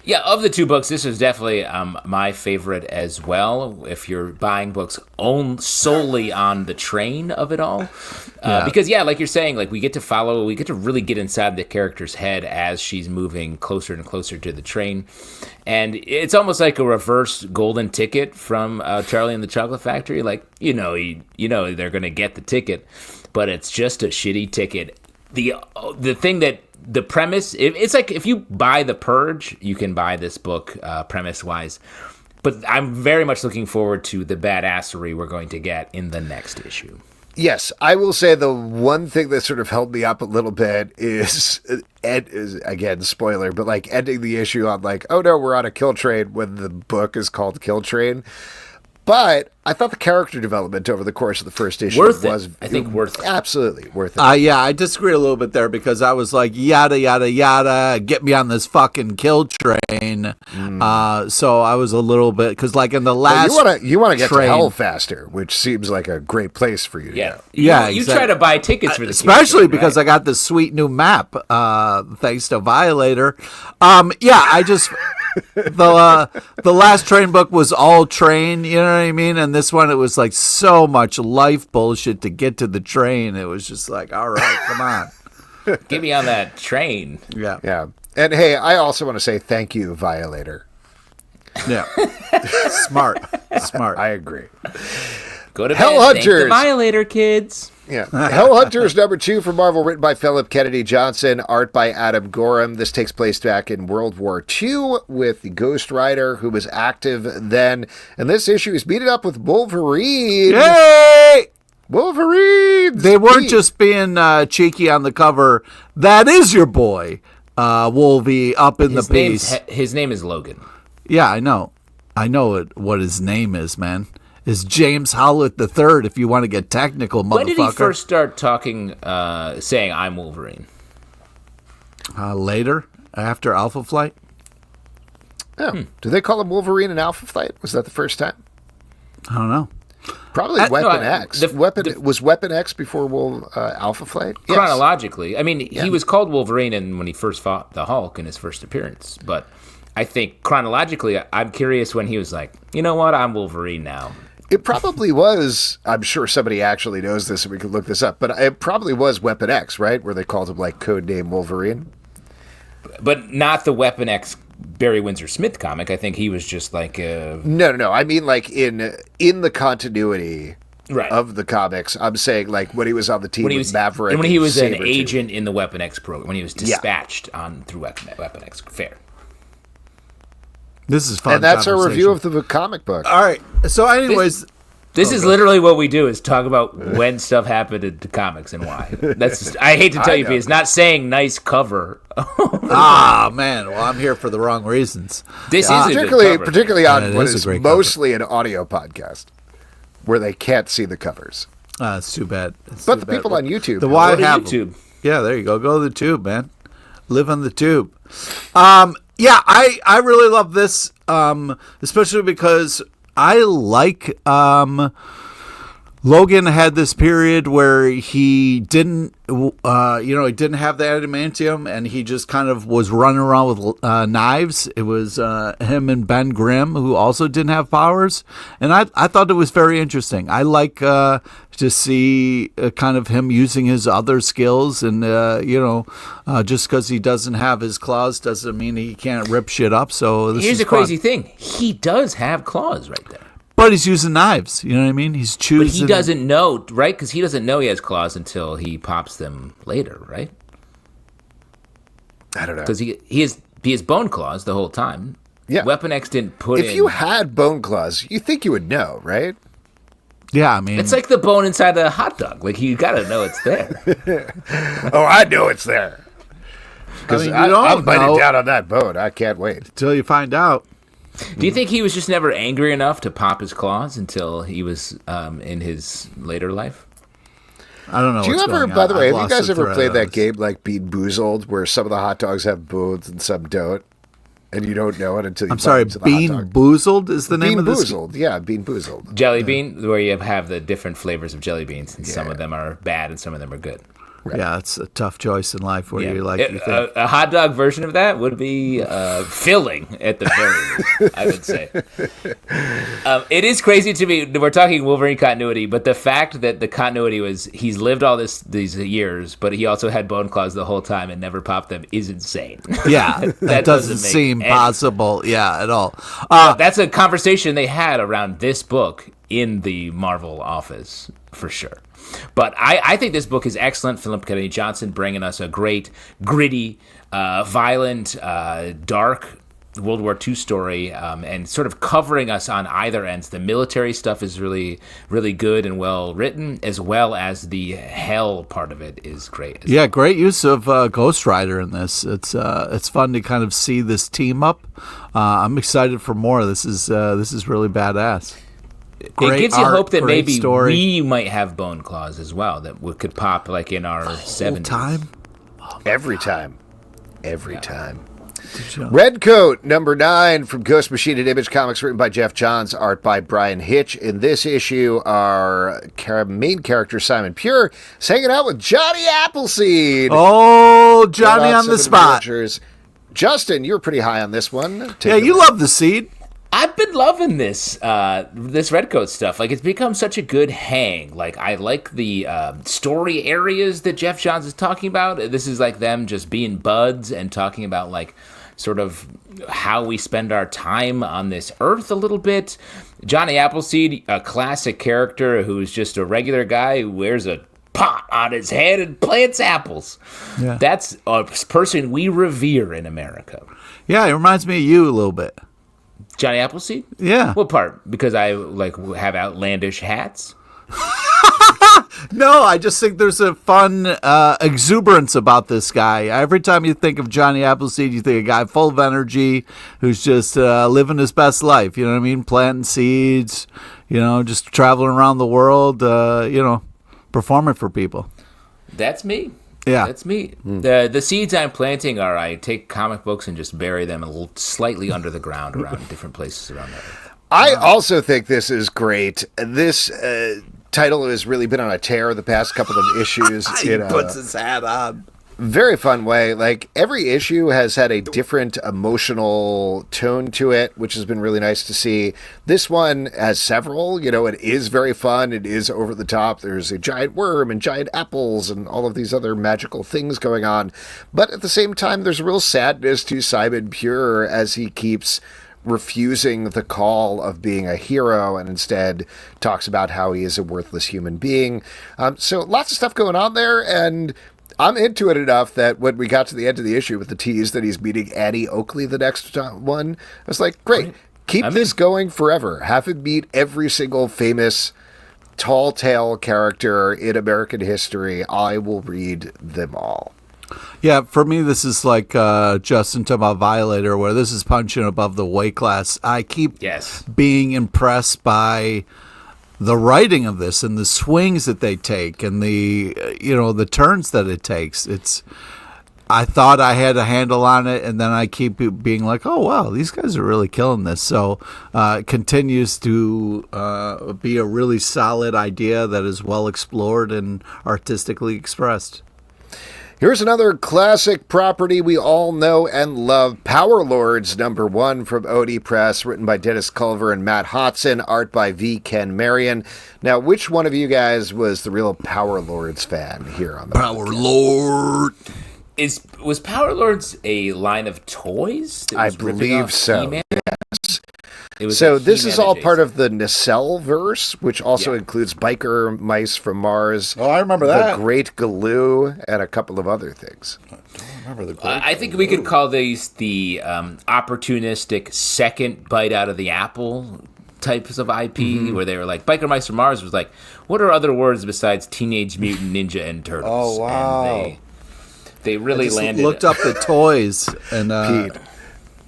Yeah, of the two books, this is definitely my favorite as well. If you're buying books solely on the train of it all, because like you're saying, like we get to really get inside the character's head as she's moving closer and closer to the train, and it's almost like a reverse golden ticket from Charlie and the Chocolate Factory. Like you know they're gonna get the ticket, but it's just a shitty ticket. The thing that. The premise, it's like if you buy The Purge, you can buy this book premise-wise. But I'm very much looking forward to the badassery we're going to get in the next issue. Yes, I will say the one thing that sort of held me up a little bit is, again, spoiler, but like ending the issue on like, oh no, we're on a kill train when the book is called Kill Train. But I thought the character development over the course of the first issue was, I think, worth it. Absolutely worth it. Yeah, I disagree a little bit there because I was like, yada, yada, yada, get me on this fucking kill train. So I was a little bit, because like in the last you want to get to hell faster, which seems like a great place for you to go. Yeah, you try to buy tickets for the especially because I got this sweet new map, thanks to Violator. I just... The last Train book was all train, you know what I mean? And this one, it was like so much life bullshit to get to the train. It was just like, all right, come on. Get me on that train. Yeah. Yeah. And hey, I also want to say thank you, Violator. Yeah. Smart. I agree. Go to Hell bed. Thank Hunters. the Violator, kids. Yeah. Hell Hunters #2 from Marvel, written by Philip Kennedy Johnson, art by Adam Gorham. This takes place back in World War II with the Ghost Rider, who was active then. And this issue is beaten up with Wolverine. Yay! Wolverine! They weren't just being cheeky on the cover. That is your boy, Wolvie, up in the piece. His name is Logan. Yeah, I know. I know what his name is, man. Is James Howlett III, if you want to get technical, motherfucker. When did he first start talking, saying, I'm Wolverine? Later, after Alpha Flight. Oh. Do they call him Wolverine in Alpha Flight? Was that the first time? I don't know. Probably Weapon X. Was Weapon X before Alpha Flight? Yes. Chronologically. I mean, he was called Wolverine when he first fought the Hulk in his first appearance. But I think chronologically, I'm curious when he was like, you know what, I'm Wolverine now. It probably was, I'm sure somebody actually knows this and we could look this up, but it probably was Weapon X, right? Where they called him like Codename Wolverine. But not the Weapon X Barry Windsor Smith comic. I think he was just like No. I mean like in the continuity right. of the comics. I'm saying like when he was on the team with Maverick. And when he was an Sabretooth. agent in the Weapon X program, when he was dispatched through Weapon X. Fair. This is fun. And that's our review of the comic book. All right. So, anyways, this is literally what we do: is talk about when stuff happened in the comics and why. That's I hate to tell you, it's not saying nice cover. Man. Well, I'm here for the wrong reasons. This is a good cover. particularly on what is a great mostly an audio podcast, where they can't see the covers. It's too bad. But the people on YouTube, the why Go to have YouTube. Yeah, there you go. Go to the tube, man. Live on the tube. Yeah, I really love this, especially because I like Logan had this period where he didn't, he didn't have the adamantium, and he just kind of was running around with knives. It was him and Ben Grimm, who also didn't have powers, and I thought it was very interesting. I like to see kind of him using his other skills, and just because he doesn't have his claws doesn't mean he can't rip shit up. So Here's the crazy thing: he does have claws right there. But he's using knives, you know what I mean? He's choosing. But he doesn't know, right? Because he doesn't know he has claws until he pops them later, right? I don't know. Because he has bone claws the whole time. Yeah. Weapon X didn't put If you had bone claws, you think you would know, right? Yeah, I mean, it's like the bone inside a hot dog. Like, you got to know it's there. Oh, I know it's there. Because I'm biting know down on that bone. I can't wait. until you find out. Do you think he was just never angry enough to pop his claws until he was in his later life? I don't know. Do you what's ever, going on. by the way, I've have you lost guys the ever thread played of that this. game like Bean Boozled, where some of the hot dogs have bones and some don't? And you don't know it until you I'm sorry, bite into the hot Bean dog. Boozled is the name Bean of this? Boozled, yeah, Bean Boozled. Jelly bean, where you have the different flavors of jelly beans, and some of them are bad and some of them are good. Right. Yeah, it's a tough choice in life where Yeah. you like. You think, A hot dog version of that would be filling at the very least, I would say. It is crazy to me. We're talking Wolverine continuity, but the fact that the continuity was he's lived all these years, but he also had bone claws the whole time and never popped them is insane. yeah, that doesn't make seem any- possible. Yeah, at all. That's a conversation they had around this book in the Marvel office, for sure. But I think this book is excellent. Philip Kennedy Johnson bringing us a great, gritty, violent, dark World War II story, and sort of covering us on either ends. The military stuff is really, really good and well written, as well as the hell part of it is great. Yeah, great use of Ghost Rider in this. It's fun to kind of see this team up. I'm excited for more. This is really badass. Great it gives you art, hope that great maybe story. we might have bone claws as well that could pop like in our 70s. Time. Every time. Red Coat, #9 from Ghost Machine and Image Comics, written by Geoff Johns, art by Brian Hitch. In this issue, our main character, Simon Pure, is hanging out with Johnny Appleseed. Oh, Johnny About on the some spot. adventures. Justin, you were pretty high on this one. Yeah, you love the Seed. I've been loving this Redcoat stuff. Like, it's become such a good hang. Like, I like the story areas that Geoff Johns is talking about. This is like them just being buds and talking about, like, sort of how we spend our time on this earth a little bit. Johnny Appleseed, a classic character who's just a regular guy who wears a pot on his head and plants apples. Yeah. That's a person we revere in America. Yeah, it reminds me of you a little bit. Johnny Appleseed? Yeah. What part? Because I like have outlandish hats? No, I just think there's a fun exuberance about this guy. Every time you think of Johnny Appleseed, you think a guy full of energy who's just living his best life. You know what I mean? Planting seeds, just traveling around the world, performing for people. That's me. Yeah. That's me. The seeds I'm planting are I take comic books and just bury them a little slightly under the ground around different places around the earth. I also think this is great. This title has really been on a tear the past couple of issues. He puts his hat on. Very fun way. Like, every issue has had a different emotional tone to it, which has been really nice to see. This one has several. It is very fun. It is over the top. There's a giant worm and giant apples and all of these other magical things going on. But at the same time, there's a real sadness to Simon Pure as he keeps refusing the call of being a hero and instead talks about how he is a worthless human being. So lots of stuff going on there, and I'm into it enough that when we got to the end of the issue with the tease that he's meeting Annie Oakley the next one, I was like, great, keep this going forever. Have him meet every single famous tall tale character in American history. I will read them all. Yeah, for me, this is like Justin talking about Violator, where this is punching above the weight class. I keep being impressed by the writing of this and the swings that they take and the turns that it takes. I thought I had a handle on it, and then I keep being like, oh, wow, these guys are really killing this. So it continues to be a really solid idea that is well explored and artistically expressed. Here's another classic property we all know and love, Power Lords #1 from OD Press, written by Dennis Culver and Matt Hodson, art by V. Ken Marion. Now, which one of you guys was the real Power Lords fan here on the Power Lord? Was Power Lords a line of toys? I believe so. He-Man? Yes. So this is all part of the Nacelle verse, which also includes biker mice from Mars. Oh, I remember that. The Great Galoo, and a couple of other things. I don't remember the Great I think we could call these the opportunistic second bite out of the apple types of IP, where they were like, biker mice from Mars was like, what are other words besides Teenage Mutant Ninja and Turtles? Oh, wow. And they really landed. Looked up the toys and Pete,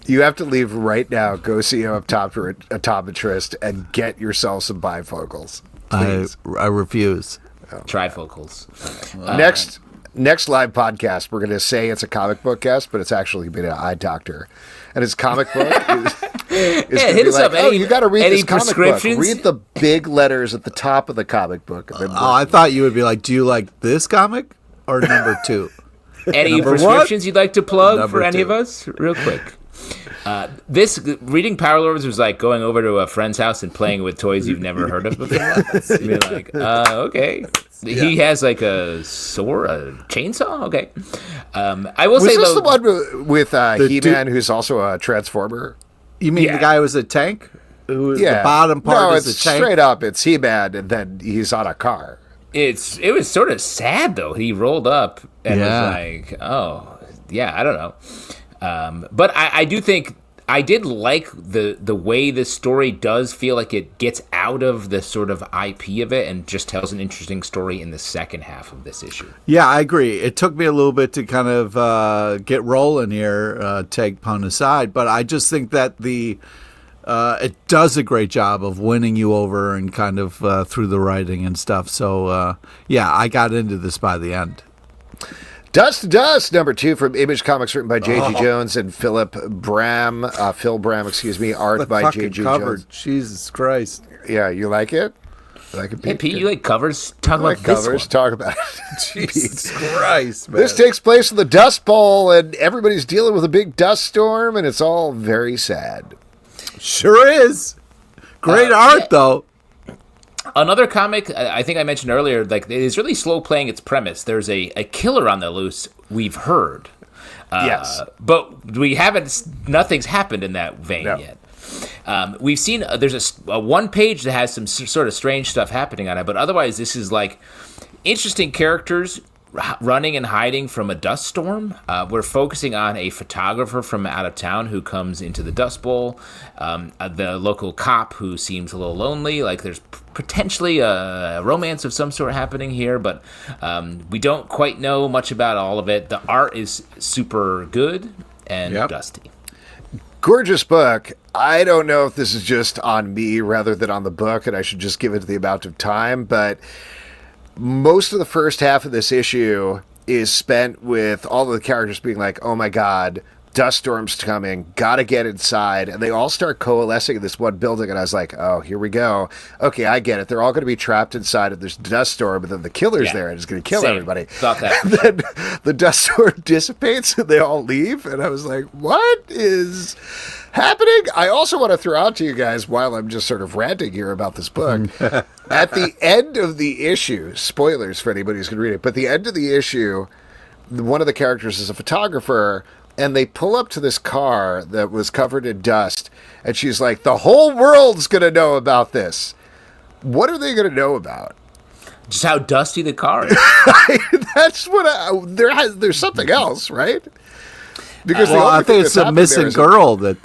you have to leave right now. Go see an optometrist and get yourself some bifocals. Please. I refuse. Trifocals. Next live podcast, we're going to say it's a comic book guest, but it's actually been an eye doctor. And his comic book is hit us up. You got to read this comic book. prescriptions? Read the big letters at the top of the comic book. I thought you would be like, do you like this comic or number 2? Any prescriptions you'd like to plug for any 2. of us? Real quick. This reading Power Lords was like going over to a friend's house and playing with toys you've never heard of before. You're like, okay. Yeah. He has like a chainsaw? Okay. I will say, was this the one with He-Man, who's also a Transformer? You mean the guy who was a tank? Who the bottom part is a tank? Straight up, it's He-Man, and then he's on a car. It was sort of sad, though. He rolled up and was like, oh, yeah, I don't know. But I do think I did like the way this story does feel like it gets out of the sort of IP of it and just tells an interesting story in the second half of this issue. Yeah, I agree. It took me a little bit to kind of get rolling here, take pun aside, but I just think that it does a great job of winning you over and kind of through the writing and stuff. So, I got into this by the end. Dust to Dust, #2 from Image Comics, written by J.G. Jones and Phil Bram, art by J.G. Jones. Jesus Christ. Yeah, you like it? That could be Hey, Pete, you like covers? Talk about covers. this one. Talk about it. Jesus Christ, man. This takes place in the Dust Bowl, and everybody's dealing with a big dust storm, and it's all very sad. Sure is. Great art, though. Another comic, I think I mentioned earlier, like, it is really slow playing its premise. There's a killer on the loose, we've heard. Yes. But we haven't, nothing's happened in that vein yet. We've seen, there's a one page that has some sort of strange stuff happening on it, but otherwise this is like interesting characters running and hiding from a dust storm. We're focusing on a photographer from out of town who comes into the Dust Bowl, the local cop who seems a little lonely, like there's potentially a romance of some sort happening here, but we don't quite know much about all of it. The art is super good and dusty. Gorgeous book. I don't know if this is just on me rather than on the book, and I should just give it the amount of time, but most of the first half of this issue is spent with all of the characters being like, oh my God, dust storm's coming, gotta get inside. And they all start coalescing in this one building, and I was like, oh, here we go. Okay, I get it. They're all going to be trapped inside of this dust storm, and then the killer's there and it's going to kill everybody. Thought that. And then the dust storm dissipates and they all leave, and I was like, what is happening? I also want to throw out to you guys, while I'm just sort of ranting here about this book, at the end of the issue, spoilers for anybody who's going to read it, but the end of the issue, one of the characters is a photographer, and they pull up to this car that was covered in dust, and she's like, the whole world's going to know about this. What are they going to know about? Just how dusty the car is. That's what there's something else, right? Because I think it's a missing girl that,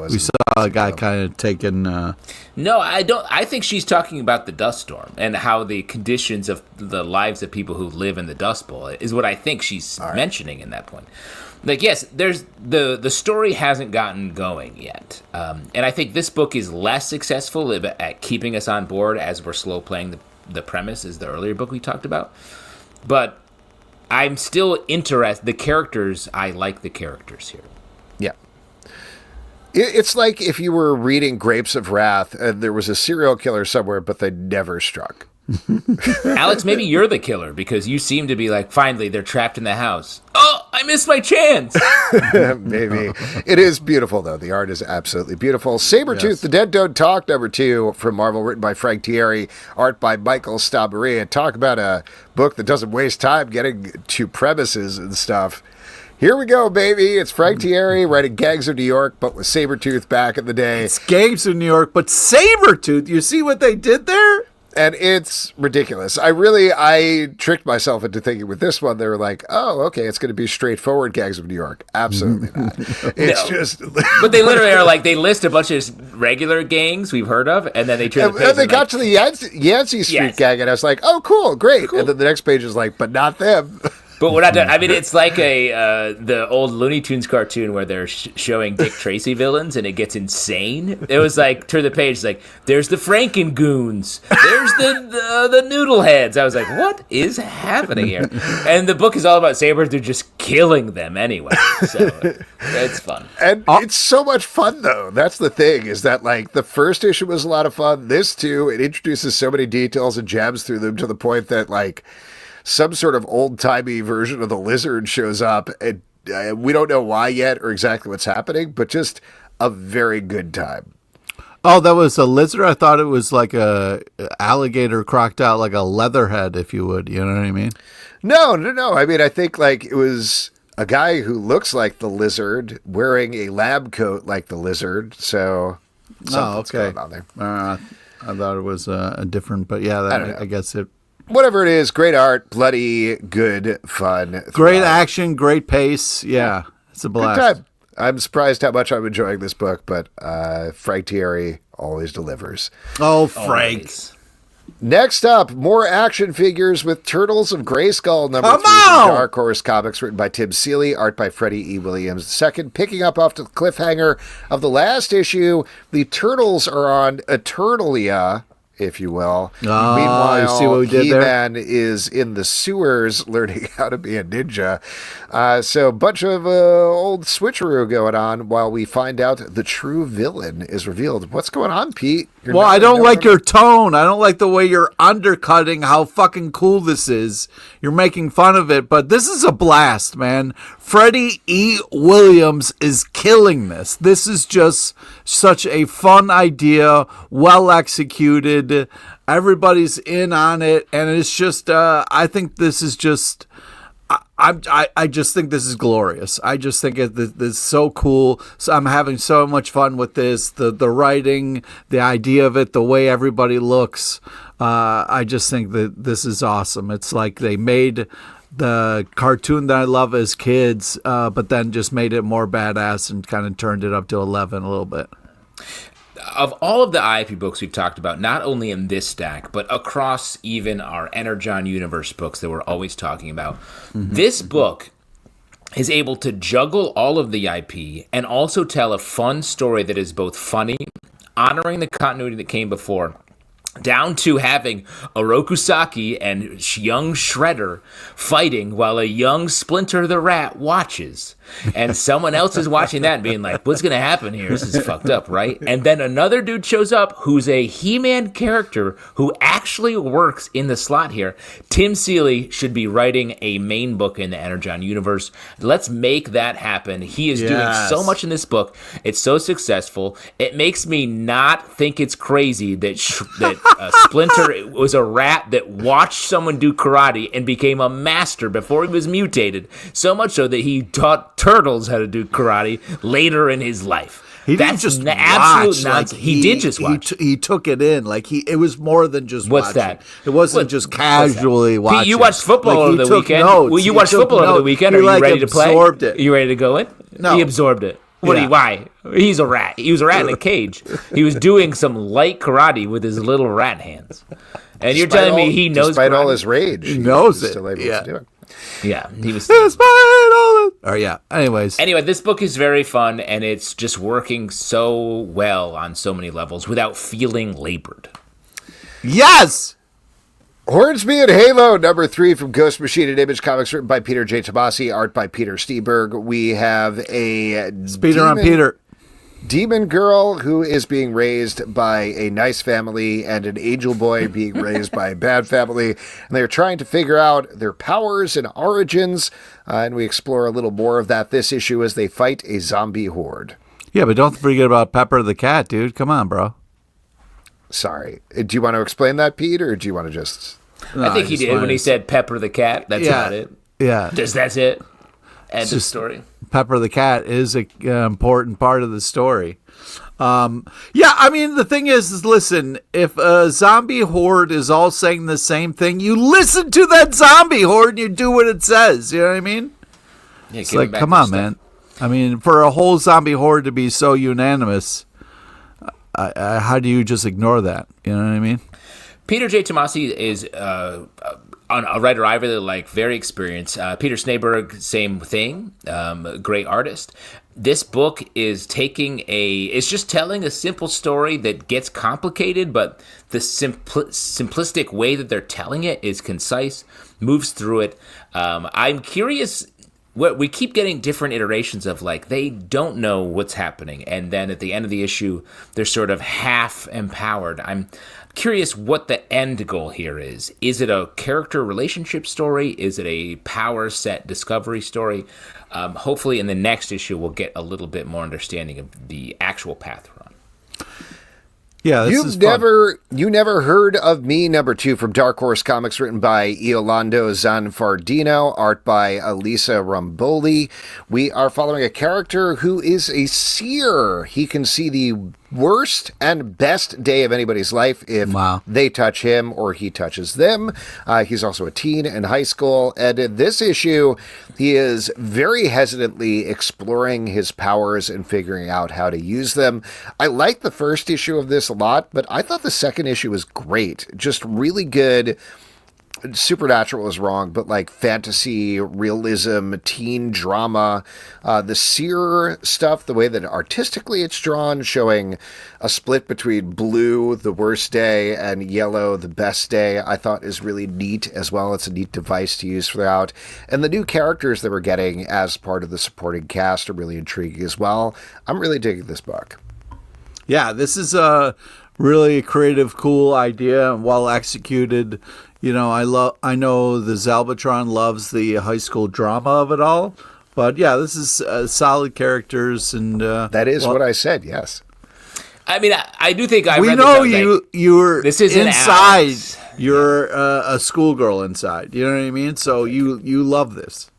we saw a guy kind of taking... No, I don't. I think she's talking about the dust storm and how the conditions of the lives of people who live in the Dust Bowl is what I think she's mentioning in that point. Like, yes, there's the story hasn't gotten going yet, and I think this book is less successful at keeping us on board as we're slow playing the premise as the earlier book we talked about. But I'm still interested. The characters, I like the characters here. Yeah. It's like if you were reading Grapes of Wrath and there was a serial killer somewhere, but they never struck. Alex, maybe you're the killer because you seem to be like, finally, they're trapped in the house. Oh, I missed my chance. Maybe. It is beautiful, though. The art is absolutely beautiful. Sabretooth, The Dead Don't Talk, #2 from Marvel, written by Frank Thierry, art by Michael Stabaria. Talk about a book that doesn't waste time getting to premises and stuff. Here we go, baby. It's Frank Thierry writing Gangs of New York, but with Sabretooth back in the day. It's Gangs of New York, but Sabretooth. You see what they did there? And it's ridiculous. I tricked myself into thinking with this one, they were like, oh, okay, it's going to be straightforward Gangs of New York. Absolutely not. It's just... But they literally are like, they list a bunch of regular gangs we've heard of, and then they turn the page. And they got to the Yancey Street gang, and I was like, oh, cool, great. Cool. And then the next page is like, but not them. But we're not done. I mean, it's like the old Looney Tunes cartoon where they're showing Dick Tracy villains, and it gets insane. It was like, turn the page, it's like, there's the Frankengoons, there's the Noodleheads. I was like, what is happening here? And the book is all about Sabres. They're just killing them anyway. So it's fun. And it's so much fun, though. That's the thing, is that, like, the first issue was a lot of fun. This, too, it introduces so many details and jabs through them to the point that, like, some sort of old-timey version of the Lizard shows up, and we don't know why yet or exactly what's happening, but just a very good time. Oh, that was a lizard? I thought it was like a alligator crocodile, like a leatherhead, if you would. You know what I mean? No. I mean, I think like it was a guy who looks like the Lizard wearing a lab coat like the Lizard. So something's going on there. I thought it was a different, but yeah, I guess it. Whatever it is, great art, bloody good fun. Great action, great pace. Yeah, it's a blast. Good time. I'm surprised how much I'm enjoying this book, but Frank Thierry always delivers. Oh, Frank. Always. Next up, more action figures with Turtles of Grayskull #3 from Dark Horse Comics, written by Tim Seeley, art by Freddie E. Williams II. Picking up off the cliffhanger of the last issue, the Turtles are on Eternalia if you will. Oh, Meanwhile, you see what we did there? He-Man is in the sewers learning how to be a ninja. So a bunch of old switcheroo going on while we find out the true villain is revealed. What's going on, Pete? Well, I don't like your tone. I don't like the way you're undercutting how fucking cool this is. You're making fun of it, but this is a blast, man. Freddie E. Williams is killing this. This is just such a fun idea, well executed. Everybody's in on it, and it's just, I think this is just... I just think this is glorious. I just think this is so cool. So I'm having so much fun with this. The writing, the idea of it, the way everybody looks. I just think that this is awesome. It's like they made the cartoon that I love as kids, but then just made it more badass and kind of turned it up to 11 a little bit. Of all of the IP books we've talked about, not only in this stack, but across even our Energon universe books that we're always talking about, this book is able to juggle all of the IP and also tell a fun story that is both funny, honoring the continuity that came before, down to having Orokusaki and young Shredder fighting while a young Splinter the Rat watches. And someone else is watching that and being like, what's going to happen here? This is fucked up, right? And then another dude shows up who's a He-Man character who actually works in the slot here. Tim Seeley should be writing a main book in the Energon universe. Let's make that happen. He is doing so much in this book. It's so successful. It makes me not think it's crazy that Splinter was a rat that watched someone do karate and became a master before he was mutated. So much so that he taught turtles how to do karate later in his life. He didn't just absolute nonsense. Like he did just watch. He took it in. Like it was more than just What's watching. that? It wasn't just casually watching. Pete, you watched football like over the weekend. Notes. Well, you watched football over the weekend. Are you ready to play? Absorbed it. You ready to go in? No. He absorbed it. Why? He's a rat. He was a rat in a cage. He was doing some light karate with his little rat hands. And you're telling me he knows despite karate? all his rage, he knows it. Still able to do it. Yeah, he was. Anyway, this book is very fun, and it's just working so well on so many levels without feeling labored. Yes! Hornsby and Halo, number 3 from Ghost Machine and Image Comics, written by Peter J. Tomasi, art by Peter Steenberg. We have a Speeder on Peter. Demon girl who is being raised by a nice family and an angel boy being raised by a bad family. And they're trying to figure out their powers and origins. And we explore a little more of that this issue as they fight a zombie horde. Yeah, but don't forget about Pepper the cat, dude. Come on, bro. Sorry. Do you want to explain that, Pete, or do you want to just... No, I think he did when he said Pepper the cat. That's about it. Yeah. That's it. End of story. Pepper the cat is an important part of the story. I mean, the thing is, listen, if a zombie horde is all saying the same thing, you listen to that zombie horde and you do what it says. You know what I mean? Yeah, it's like, come on, man. I mean, for a whole zombie horde to be so unanimous, how do you just ignore that? You know what I mean? Peter J. Tomasi is a writer I really like, very experienced. Peter Snaberg, same thing, great artist. This book is it's just telling a simple story that gets complicated, but the simplistic way that they're telling it is concise, moves through it. I'm curious. We keep getting different iterations of they don't know what's happening, and then at the end of the issue, they're sort of half empowered. I'm curious what the end goal here is. Is it a character relationship story? Is it a power set discovery story? Hopefully in the next issue, we'll get a little bit more understanding of the actual path we're on. Yeah, you never heard of me, number 2 from Dark Horse Comics, written by Iolando Zanfardino, art by Elisa Ramboli. We are following a character who is a seer. He can see the worst and best day of anybody's life if they touch him or he touches them. He's also a teen in high school, and in this issue, he is very hesitantly exploring his powers and figuring out how to use them. I like the first issue of this a lot, but I thought the second issue was great. Just really good supernatural is wrong, but like fantasy, realism, teen drama, the Seer stuff, the way that artistically it's drawn, showing a split between blue, the worst day, and yellow, the best day, I thought is really neat as well. It's a neat device to use throughout. And the new characters that we're getting as part of the supporting cast are really intriguing as well. I'm really digging this book. Yeah, this is a really creative, cool idea and well executed. You know, I know the Zalbatron loves the high school drama of it all, but yeah, this is solid characters, and that is what I said. Yes, I mean, I do think we know you're this is inside. You're a schoolgirl inside. You know what I mean? So you love this.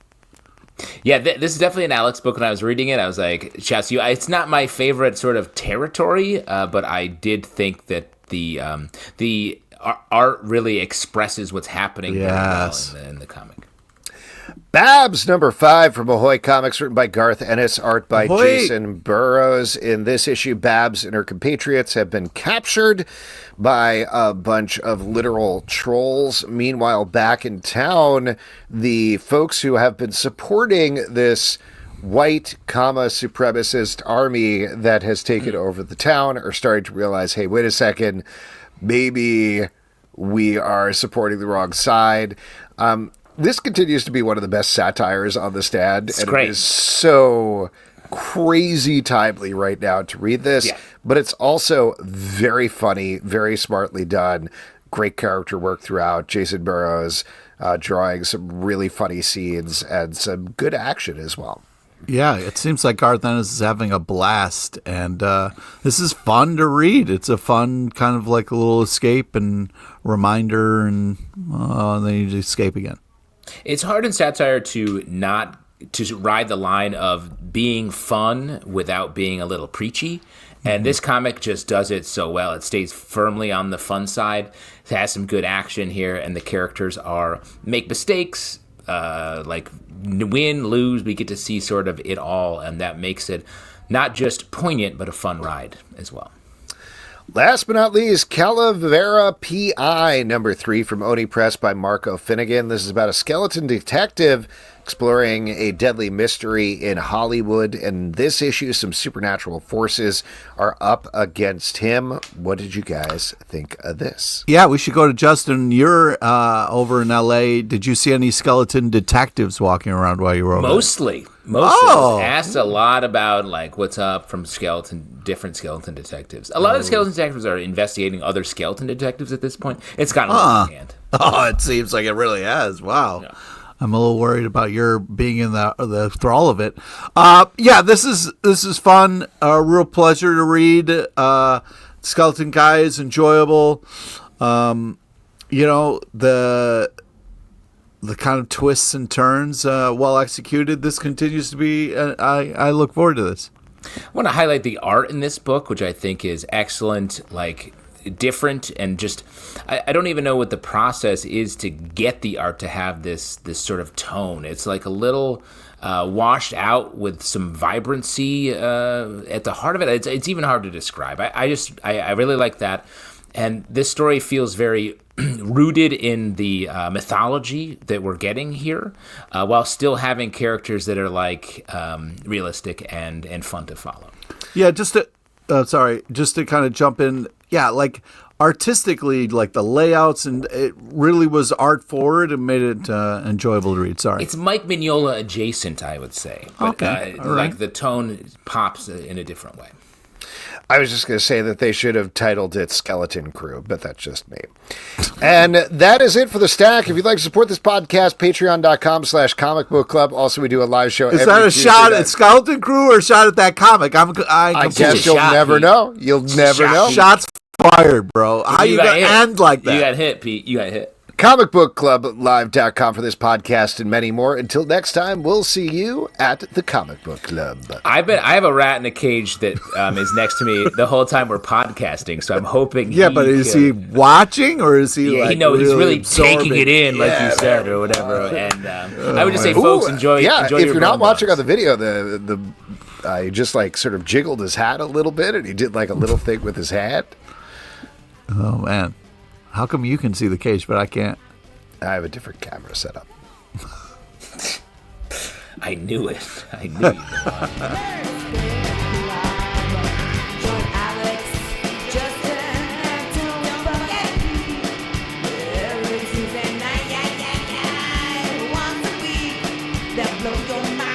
Yeah, this is definitely an Alex book. When I was reading it, I was like, shouts you. It's not my favorite sort of territory, but I did think that the art really expresses what's happening very well in the comic. Babs, number 5 from Ahoy Comics, written by Garth Ennis, art by Jason Burrows. In this issue, Babs and her compatriots have been captured by a bunch of literal trolls. Meanwhile, back in town, the folks who have been supporting this white, supremacist army that has taken over the town are starting to realize, hey, wait a second, maybe we are supporting the wrong side. This continues to be one of the best satires on the stand. It's great. It is so crazy timely right now to read this, but it's also very funny, very smartly done. Great character work throughout. Jason Burrows drawing some really funny scenes and some good action as well. Yeah, it seems like Garth Ennis is having a blast, and this is fun to read. It's a fun kind of like a little escape and reminder, and then you just escape again. It's hard in satire to ride the line of being fun without being a little preachy. And this comic just does it so well. It stays firmly on the fun side. It has some good action here, and the characters make mistakes, like win, lose. We get to see sort of it all, and that makes it not just poignant, but a fun ride as well. Last but not least, Calavera P.I., number 3 from Oni Press by Marco Finnegan. This is about a skeleton detective exploring a deadly mystery in Hollywood. And this issue, some supernatural forces are up against him. What did you guys think of this? Yeah, we should go to Justin. You're over in L.A. Did you see any skeleton detectives walking around while you were over there? Mostly. I was asked a lot about like what's up from different skeleton detectives. A lot of the skeleton detectives are investigating other skeleton detectives at this point. It's gotten out of hand. Oh, it seems like it really has. Wow. Yeah. I'm a little worried about your being in the thrall of it. Yeah, this is fun. A real pleasure to read. Skeleton Guy is enjoyable. You know, the kind of twists and turns, well executed. This continues to be. I look forward to this. I want to highlight the art in this book, which I think is excellent. Like different and just I don't even know what the process is to get the art to have this sort of tone. It's like a little washed out with some vibrancy at the heart of it. It's even hard to describe. I really like that. And this story feels very rooted in the mythology that we're getting here, while still having characters that are like realistic and fun to follow. Yeah, just to kind of jump in. Yeah, like artistically, like the layouts, and it really was art forward and made it enjoyable to read. Sorry. It's Mike Mignola adjacent, I would say. But, okay. Right. Like the tone pops in a different way. I was just going to say that they should have titled it Skeleton Crew, but that's just me. And that is it for the stack. If you'd like to support this podcast, patreon.com/comic book club. Also, we do a live show. Is that a shot at Skeleton Crew or a shot at that comic? I guess you'll never know. You'll never know. Shots fired, bro. How you going to end like that? You got hit, Pete. You got hit. comicbookclublive.com for this podcast and many more. Until next time, we'll see you at the Comic Book Club. I have a rat in a cage that is next to me the whole time we're podcasting, so I'm hoping but is he watching or is he he's really taking it in, like you said, or whatever. And I would just say, folks, enjoy if your you're not watching bonbons. on the video, he just like sort of jiggled his hat a little bit, and he did like a little thing with his hat. Oh, man. How come you can see the cage, but I can't? I have a different camera set up. I knew it. I knew you. That blows your mind.